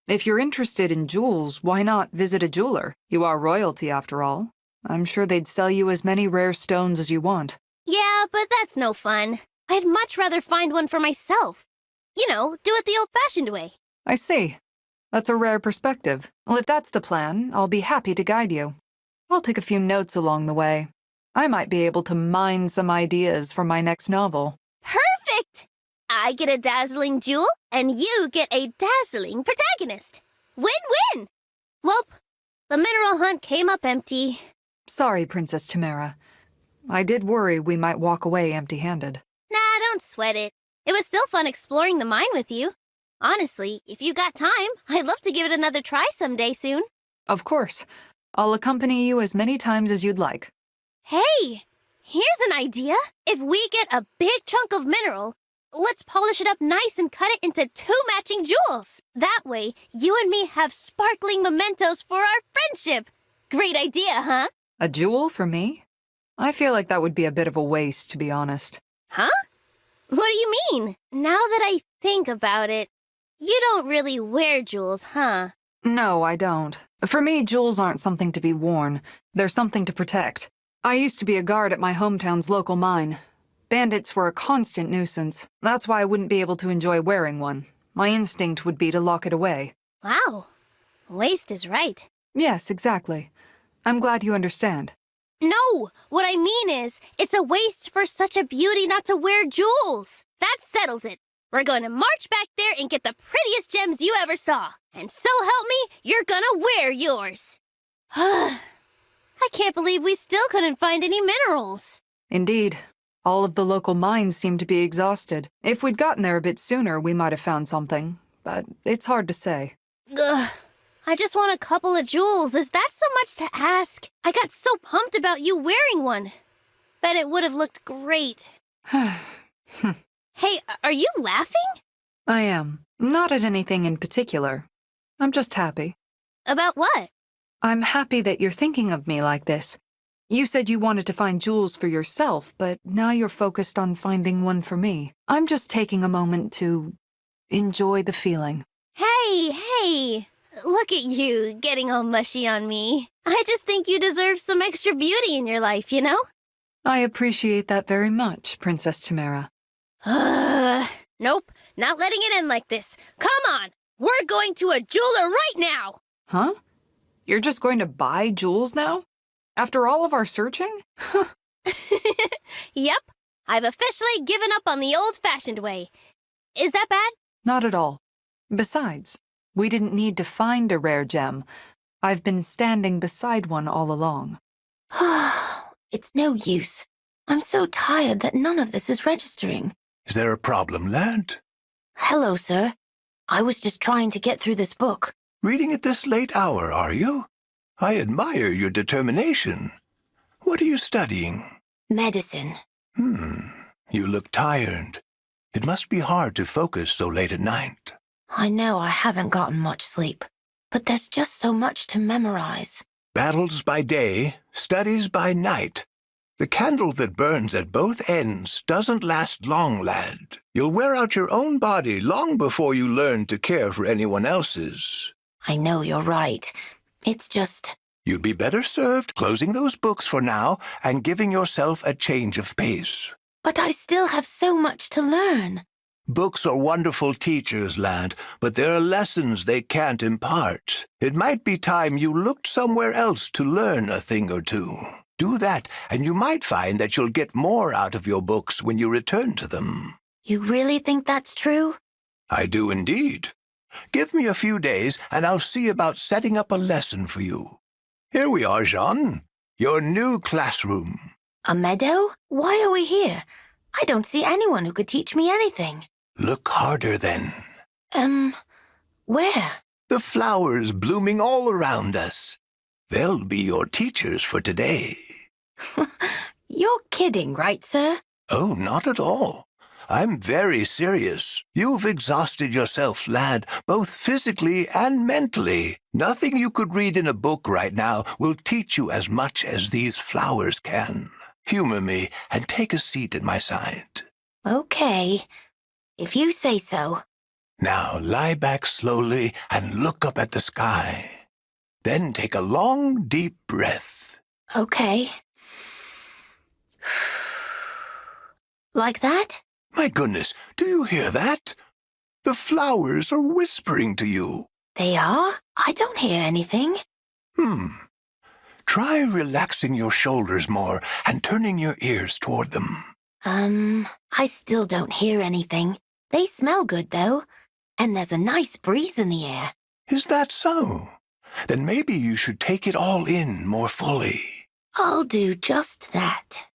if you're interested in jewels, why not visit a jeweler? You are royalty, after all. I'm sure they'd sell you as many rare stones as you want. Yeah, but that's no fun. I'd much rather find one for myself. You know, do it the old-fashioned way. I see. That's a rare perspective. Well, if that's the plan, I'll be happy to guide you. I'll take a few notes along the way. I might be able to mine some ideas for my next novel. Perfect! I get a dazzling jewel, and you get a dazzling protagonist. Win-win! Welp, the mineral hunt came up empty. Sorry, Princess Tamara. I did worry we might walk away empty-handed. Nah, don't sweat it. It was still fun exploring the mine with you. Honestly, if you got time, I'd love to give it another try someday soon. Of course. I'll accompany you as many times as you'd like. Hey, here's an idea. If we get a big chunk of mineral, let's polish it up nice and cut it into 2 matching jewels. That way, you and me have sparkling mementos for our friendship. Great idea, huh? A jewel for me? I feel like that would be a bit of a waste, to be honest. Huh? What do you mean? Now that I think about it, you don't really wear jewels, huh? No, I don't. For me, jewels aren't something to be worn. They're something to protect. I used to be a guard at my hometown's local mine. Bandits were a constant nuisance. That's why I wouldn't be able to enjoy wearing one. My instinct would be to lock it away. Wow. Waste is right. Yes, exactly. I'm glad you understand. No! What I mean is, it's a waste for such a beauty not to wear jewels. That settles it. We're going to march back there and get the prettiest gems you ever saw. And so help me, you're gonna wear yours. I can't believe we still couldn't find any minerals. Indeed. All of the local mines seem to be exhausted. If we'd gotten there a bit sooner, we might have found something. But it's hard to say. Ugh. I just want a couple of jewels. Is that so much to ask? I got so pumped about you wearing one. Bet it would have looked great. Hey, are you laughing? I am. Not at anything in particular. I'm just happy. About what? I'm happy that you're thinking of me like this. You said you wanted to find jewels for yourself, but now you're focused on finding one for me. I'm just taking a moment to Enjoy the feeling. Hey! Look at you, getting all mushy on me. I just think you deserve some extra beauty in your life, you know? I appreciate that very much, Princess Chimera. Nope, not letting it end like this. Come on! We're going to a jeweler right now! Huh? You're just going to buy jewels now? After all of our searching? Yep, I've officially given up on the old-fashioned way. Is that bad? Not at all. Besides, we didn't need to find a rare gem. I've been standing beside one all along. It's no use. I'm so tired that none of this is registering. Is there a problem, lad? Hello, sir. I was just trying to get through this book. Reading at this late hour, are you? I admire your determination. What are you studying? Medicine. You look tired. It must be hard to focus so late at night. I know I haven't gotten much sleep, but there's just so much to memorize. Battles by day, studies by night. The candle that burns at both ends doesn't last long, lad. You'll wear out your own body long before you learn to care for anyone else's. I know you're right. It's just... You'd be better served closing those books for now and giving yourself a change of pace. But I still have so much to learn. Books are wonderful teachers, lad, but there are lessons they can't impart. It might be time you looked somewhere else to learn a thing or two. Do that, and you might find that you'll get more out of your books when you return to them. You really think that's true? I do indeed. Give me a few days, and I'll see about setting up a lesson for you. Here we are, Jean. Your new classroom. A meadow? Why are we here? I don't see anyone who could teach me anything. Look harder, then. Where? The flowers blooming all around us. They'll be your teachers for today. You're kidding, right, sir? Oh, not at all. I'm very serious. You've exhausted yourself, lad, both physically and mentally. Nothing you could read in a book right now will teach you as much as these flowers can. Humor me and take a seat at my side. Okay, if you say so. Now lie back slowly and look up at the sky. Then take a long, deep breath. Okay. Like that? My goodness, do you hear that? The flowers are whispering to you. They are? I don't hear anything. Try relaxing your shoulders more and turning your ears toward them. I still don't hear anything. They smell good, though. And there's a nice breeze in the air. Is that so? Then maybe you should take it all in more fully. I'll do just that.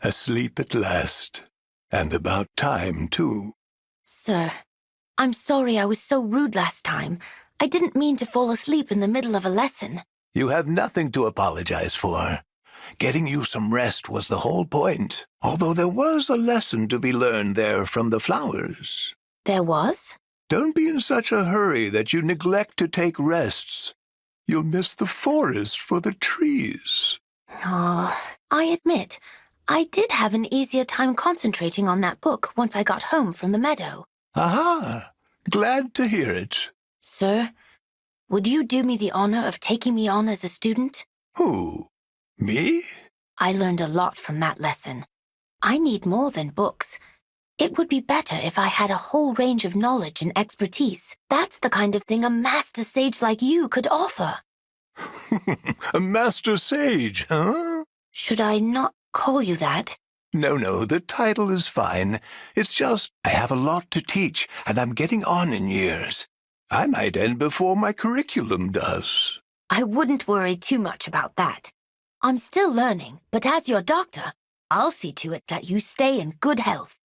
Asleep at last. And about time, too. Sir, I'm sorry I was so rude last time. I didn't mean to fall asleep in the middle of a lesson. You have nothing to apologize for. Getting you some rest was the whole point, although there was a lesson to be learned there from the flowers. There was? Don't be in such a hurry that you neglect to take rests. You'll miss the forest for the trees. Oh, I admit, I did have an easier time concentrating on that book once I got home from the meadow. Aha! Glad to hear it. Sir, would you do me the honor of taking me on as a student? Who? Me? I learned a lot from that lesson. I need more than books. It would be better if I had a whole range of knowledge and expertise. That's the kind of thing a master sage like you could offer. A master sage, huh? Should I not call you that? No, the title is fine. It's just I have a lot to teach, and I'm getting on in years. I might end before my curriculum does. I wouldn't worry too much about that. I'm still learning, but as your doctor, I'll see to it that you stay in good health.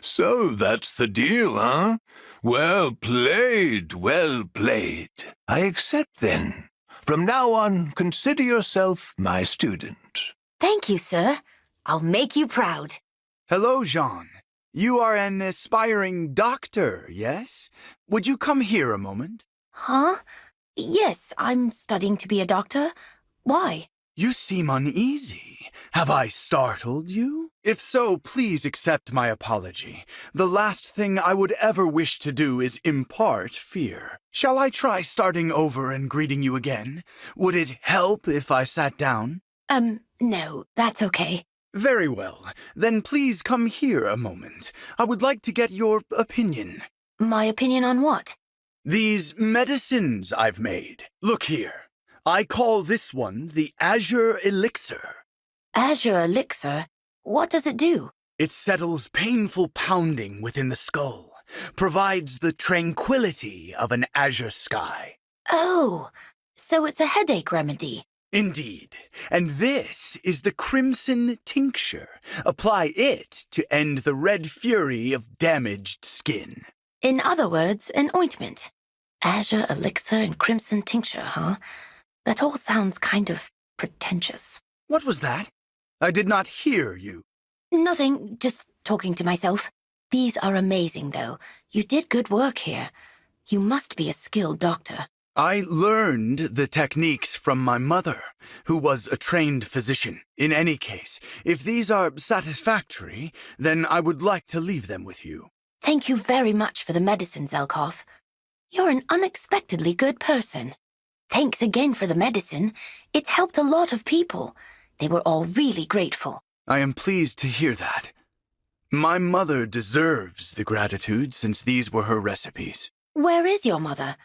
So that's the deal, huh? Well played, well played. I accept then. From now on, consider yourself my student. Thank you, sir. I'll make you proud. Hello, Jean. You are an aspiring doctor, yes? Would you come here a moment? Huh? Yes, I'm studying to be a doctor. Why? You seem uneasy. Have I startled you? If so, please accept my apology. The last thing I would ever wish to do is impart fear. Shall I try starting over and greeting you again? Would it help if I sat down? No, that's okay. Very well. Then please come here a moment. I would like to get your opinion. My opinion on what? These medicines I've made. Look here. I call this one the Azure Elixir. Azure Elixir? What does it do? It settles painful pounding within the skull, provides the tranquility of an azure sky. Oh, so it's a headache remedy. Indeed. And this is the Crimson Tincture. Apply it to end the red fury of damaged skin. In other words, an ointment. Azure Elixir and Crimson Tincture, huh? That all sounds kind of pretentious. What was that? I did not hear you. Nothing, just talking to myself. These are amazing, though. You did good work here. You must be a skilled doctor. I learned the techniques from my mother, who was a trained physician. In any case, if these are satisfactory, then I would like to leave them with you. Thank you very much for the medicine, Zelkov. You're an unexpectedly good person. Thanks again for the medicine. It's helped a lot of people. They were all really grateful. I am pleased to hear that. My mother deserves the gratitude since these were her recipes. Where is your mother?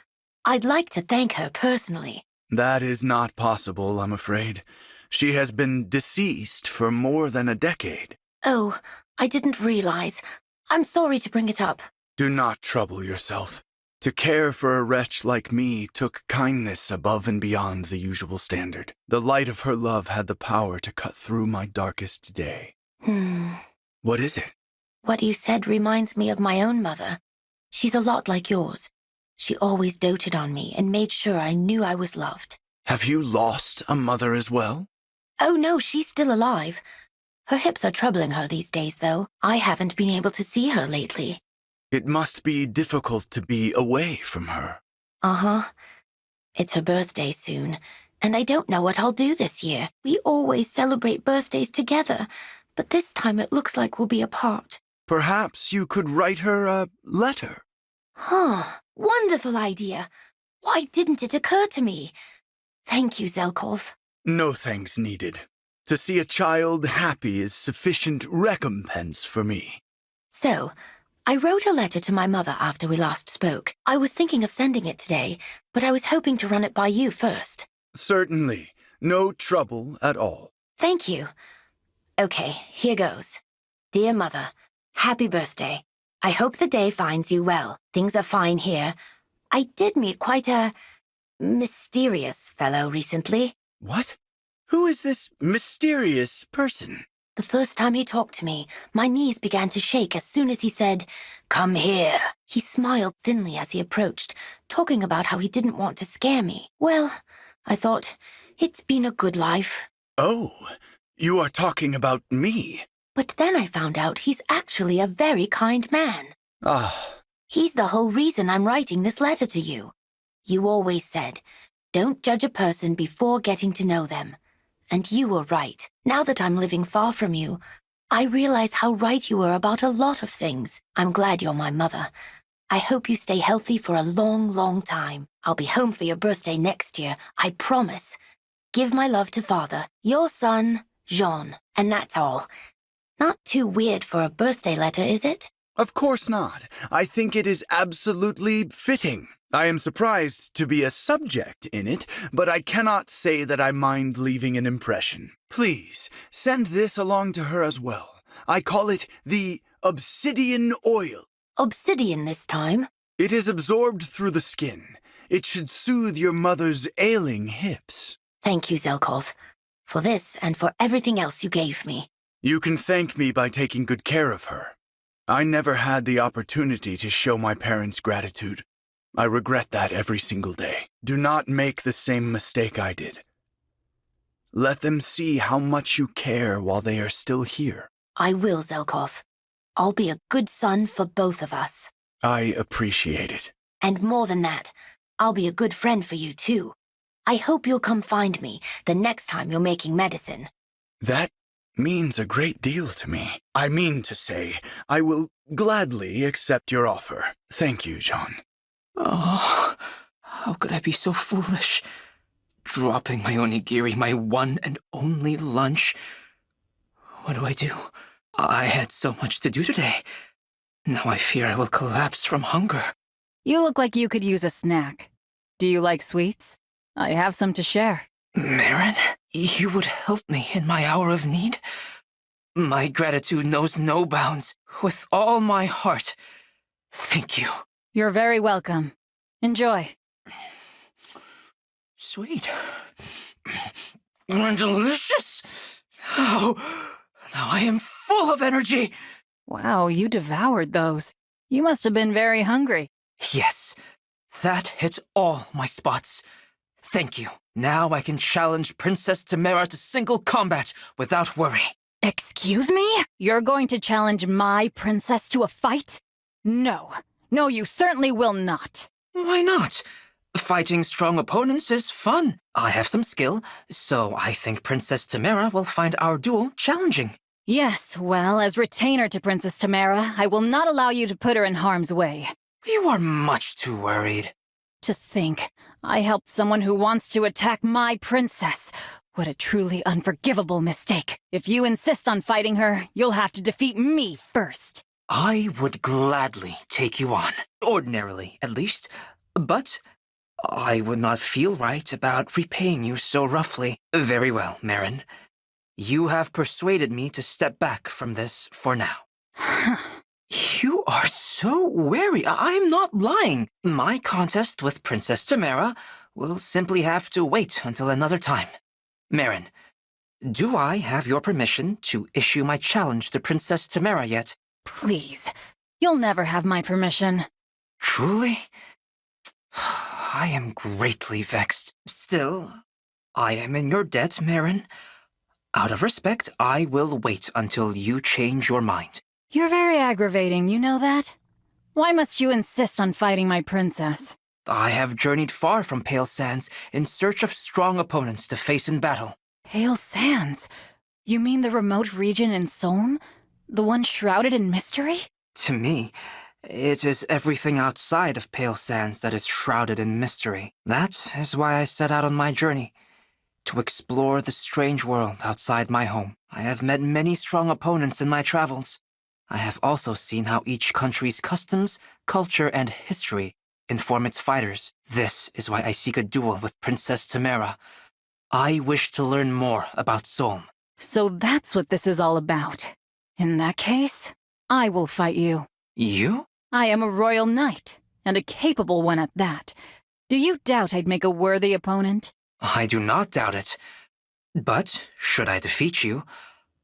I'd like to thank her personally. That is not possible, I'm afraid. She has been deceased for more than a decade. Oh, I didn't realize. I'm sorry to bring it up. Do not trouble yourself. To care for a wretch like me took kindness above and beyond the usual standard. The light of her love had the power to cut through my darkest day. What is it? What you said reminds me of my own mother. She's a lot like yours. She always doted on me and made sure I knew I was loved. Have you lost a mother as well? Oh no, she's still alive. Her hips are troubling her these days, though. I haven't been able to see her lately. It must be difficult to be away from her. Uh-huh. It's her birthday soon, and I don't know what I'll do this year. We always celebrate birthdays together, but this time it looks like we'll be apart. Perhaps you could write her a letter. Huh. Wonderful idea. Why didn't it occur to me? Thank you, Zelkov. No thanks needed. To see a child happy is sufficient recompense for me. So, I wrote a letter to my mother after we last spoke. I was thinking of sending it today, but I was hoping to run it by you first. Certainly. No trouble at all. Thank you. Okay, here goes. Dear Mother, happy birthday. I hope the day finds you well. Things are fine here. I did meet quite a mysterious fellow recently. What? Who is this mysterious person? The first time he talked to me, my knees began to shake as soon as he said, "Come here." He smiled thinly as he approached, talking about how he didn't want to scare me. Well, I thought, it's been a good life. Oh, you are talking about me. But then I found out he's actually a very kind man. Ah. He's the whole reason I'm writing this letter to you. You always said, don't judge a person before getting to know them. And you were right. Now that I'm living far from you, I realize how right you were about a lot of things. I'm glad you're my mother. I hope you stay healthy for a long, long time. I'll be home for your birthday next year, I promise. Give my love to Father, your son, Jean. And that's all. Not too weird for a birthday letter, is it? Of course not. I think it is absolutely fitting. I am surprised to be a subject in it, but I cannot say that I mind leaving an impression. Please, send this along to her as well. I call it the obsidian oil. Obsidian this time? It is absorbed through the skin. It should soothe your mother's ailing hips. Thank you, Zelkov, for this and for everything else you gave me. You can thank me by taking good care of her. I never had the opportunity to show my parents gratitude. I regret that every single day. Do not make the same mistake I did. Let them see how much you care while they are still here. I will, Zelkov. I'll be a good son for both of us. I appreciate it. And more than that, I'll be a good friend for you, too. I hope you'll come find me the next time you're making medicine. That means a great deal to me. I mean to say, I will gladly accept your offer. Thank you, Jean. Oh, how could I be so foolish? Dropping my onigiri, my one and only lunch. What do I do? I had so much to do today. Now I fear I will collapse from hunger. You look like you could use a snack. Do you like sweets? I have some to share. Marin, you would help me in my hour of need? My gratitude knows no bounds. With all my heart, thank you. You're very welcome. Enjoy. Sweet. And delicious. Oh, now I am full of energy. Wow, you devoured those. You must have been very hungry. Yes, that hits all my spots. Thank you. Now I can challenge Princess Tamara to single combat without worry. Excuse me? You're going to challenge my princess to a fight? No. No, you certainly will not. Why not? Fighting strong opponents is fun. I have some skill, so I think Princess Tamara will find our duel challenging. Yes, well, as retainer to Princess Tamara, I will not allow you to put her in harm's way. You are much too worried. To think, I helped someone who wants to attack my princess. What a truly unforgivable mistake. If you insist on fighting her, you'll have to defeat me first. I would gladly take you on, ordinarily at least, but I would not feel right about repaying you so roughly. Very well, Marin. You have persuaded me to step back from this for now. You are so wary. I am not lying. My contest with Princess Tamara will simply have to wait until another time. Marin, do I have your permission to issue my challenge to Princess Tamara yet? Please, you'll never have my permission. Truly? I am greatly vexed. Still, I am in your debt, Marin. Out of respect, I will wait until you change your mind. You're very aggravating, you know that? Why must you insist on fighting my princess? I have journeyed far from Pale Sands in search of strong opponents to face in battle. Pale Sands? You mean the remote region in Solm? The one shrouded in mystery? To me, it is everything outside of Pale Sands that is shrouded in mystery. That is why I set out on my journey, to explore the strange world outside my home. I have met many strong opponents in my travels. I have also seen how each country's customs, culture, and history inform its fighters. This is why I seek a duel with Princess Tamara. I wish to learn more about Solm. So that's what this is all about. In that case, I will fight you. You? I am a royal knight, and a capable one at that. Do you doubt I'd make a worthy opponent? I do not doubt it. But, should I defeat you,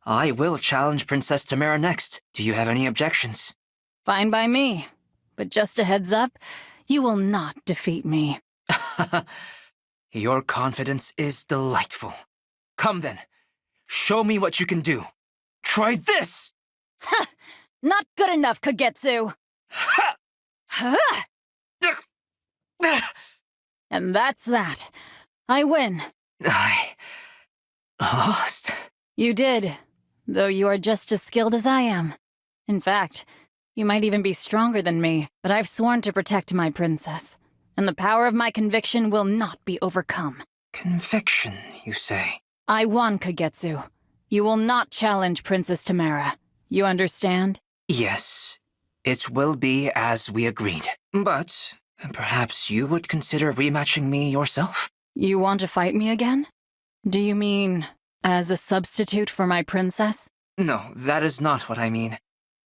I will challenge Princess Tamara next. Do you have any objections? Fine by me. But just a heads up, you will not defeat me. Your confidence is delightful. Come then, show me what you can do. Try this! Ha! Not good enough, Kagetsu! Ha! Ha! And that's that. I win. I lost. You did, though you are just as skilled as I am. In fact, you might even be stronger than me, but I've sworn to protect my princess, and the power of my conviction will not be overcome. Conviction, you say? I won, Kagetsu. You will not challenge Princess Tamara. You understand? Yes, it will be as we agreed. But perhaps you would consider rematching me yourself? You want to fight me again? Do you mean as a substitute for my princess? No, that is not what I mean.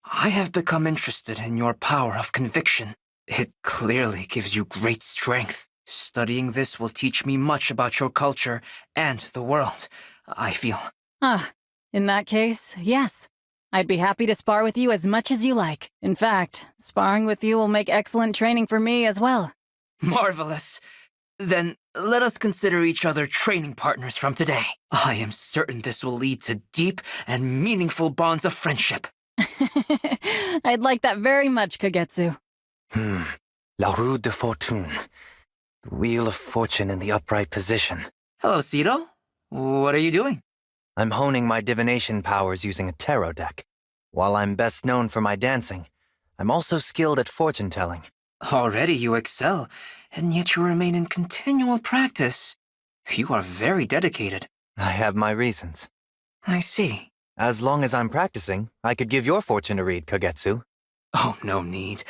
I have become interested in your power of conviction. It clearly gives you great strength. Studying this will teach me much about your culture and the world, I feel. Ah, in that case, yes. I'd be happy to spar with you as much as you like. In fact, sparring with you will make excellent training for me as well. Marvelous. Then let us consider each other training partners from today. I am certain this will lead to deep and meaningful bonds of friendship. I'd like that very much, Kagetsu. La Rue de Fortune. The Wheel of Fortune in the upright position. Hello, Cito. What are you doing? I'm honing my divination powers using a tarot deck. While I'm best known for my dancing, I'm also skilled at fortune-telling. Already you excel, and yet you remain in continual practice. You are very dedicated. I have my reasons. I see. As long as I'm practicing, I could give your fortune a read, Kagetsu. Oh, no need.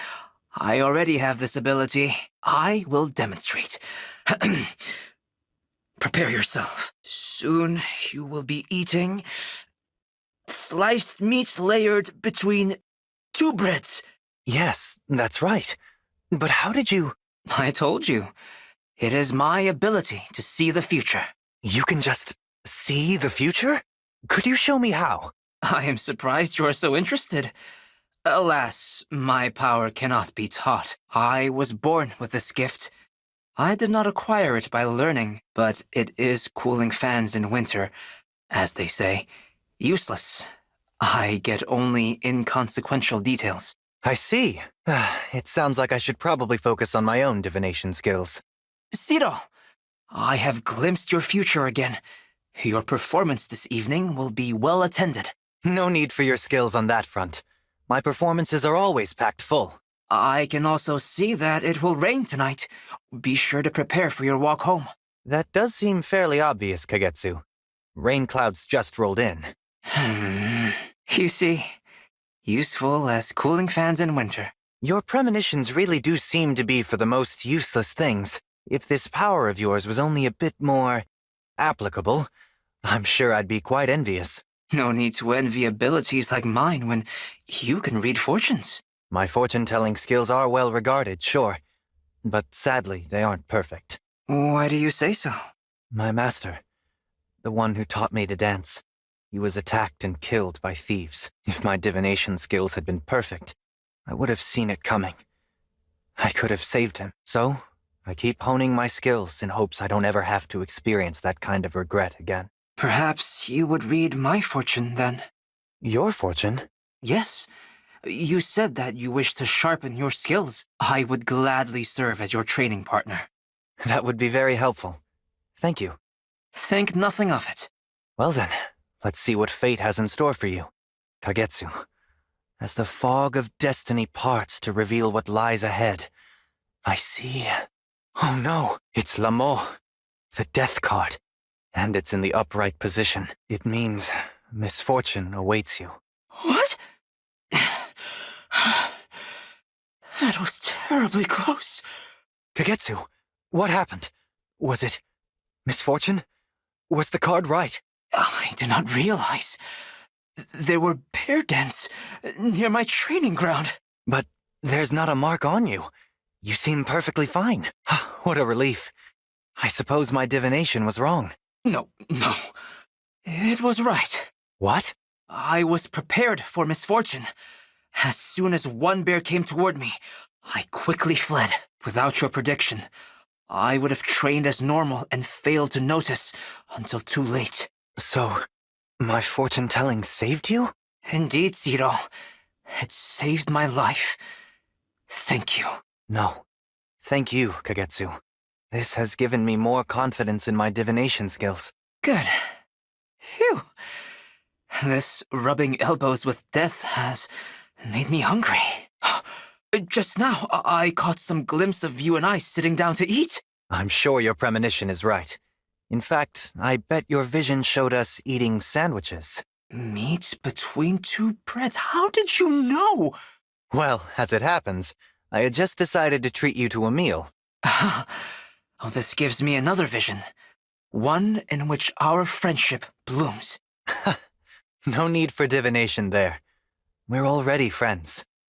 I already have this ability. I will demonstrate. Prepare yourself. Soon you will be eating sliced meats layered between two breads. Yes, that's right. But how did you... I told you. It is my ability to see the future. You can just see the future? Could you show me how? I am surprised you are so interested. Alas, my power cannot be taught. I was born with this gift. I did not acquire it by learning, but it is cooling fans in winter, as they say. Useless. I get only inconsequential details. I see. It sounds like I should probably focus on my own divination skills. Cyril, I have glimpsed your future again. Your performance this evening will be well attended. No need for your skills on that front. My performances are always packed full. I can also see that it will rain tonight. Be sure to prepare for your walk home. That does seem fairly obvious, Kagetsu. Rain clouds just rolled in. You see, useful as cooling fans in winter. Your premonitions really do seem to be for the most useless things. If this power of yours was only a bit more applicable, I'm sure I'd be quite envious. No need to envy abilities like mine when you can read fortunes. My fortune-telling skills are well regarded, sure, but sadly, they aren't perfect. Why do you say so? My master, the one who taught me to dance, he was attacked and killed by thieves. If my divination skills had been perfect, I would have seen it coming. I could have saved him. So, I keep honing my skills in hopes I don't ever have to experience that kind of regret again. Perhaps you would read my fortune, then. Your fortune? Yes. You said that you wish to sharpen your skills. I would gladly serve as your training partner. That would be very helpful. Thank you. Think nothing of it. Well then, let's see what fate has in store for you. Kagetsu, as the fog of destiny parts to reveal what lies ahead, I see... Oh no, it's L'amour, the death card. And it's in the upright position. It means misfortune awaits you. What? That was terribly close. Kagetsu, what happened? Was it misfortune? Was the card right? I did not realize. There were bear dents near my training ground. But there's not a mark on you. You seem perfectly fine. What a relief. I suppose my divination was wrong. No. It was right. What? I was prepared for misfortune. As soon as one bear came toward me, I quickly fled. Without your prediction, I would have trained as normal and failed to notice until too late. So, my fortune-telling saved you? Indeed, Cyril. It saved my life. Thank you. No. Thank you, Kagetsu. This has given me more confidence in my divination skills. Good. Phew. This rubbing elbows with death has made me hungry. Just now, I caught some glimpse of you and I sitting down to eat. I'm sure your premonition is right. In fact, I bet your vision showed us eating sandwiches. Meat between two breads? How did you know? Well, as it happens, I had just decided to treat you to a meal. Oh, this gives me another vision. One in which our friendship blooms. No need for divination there. We're already friends.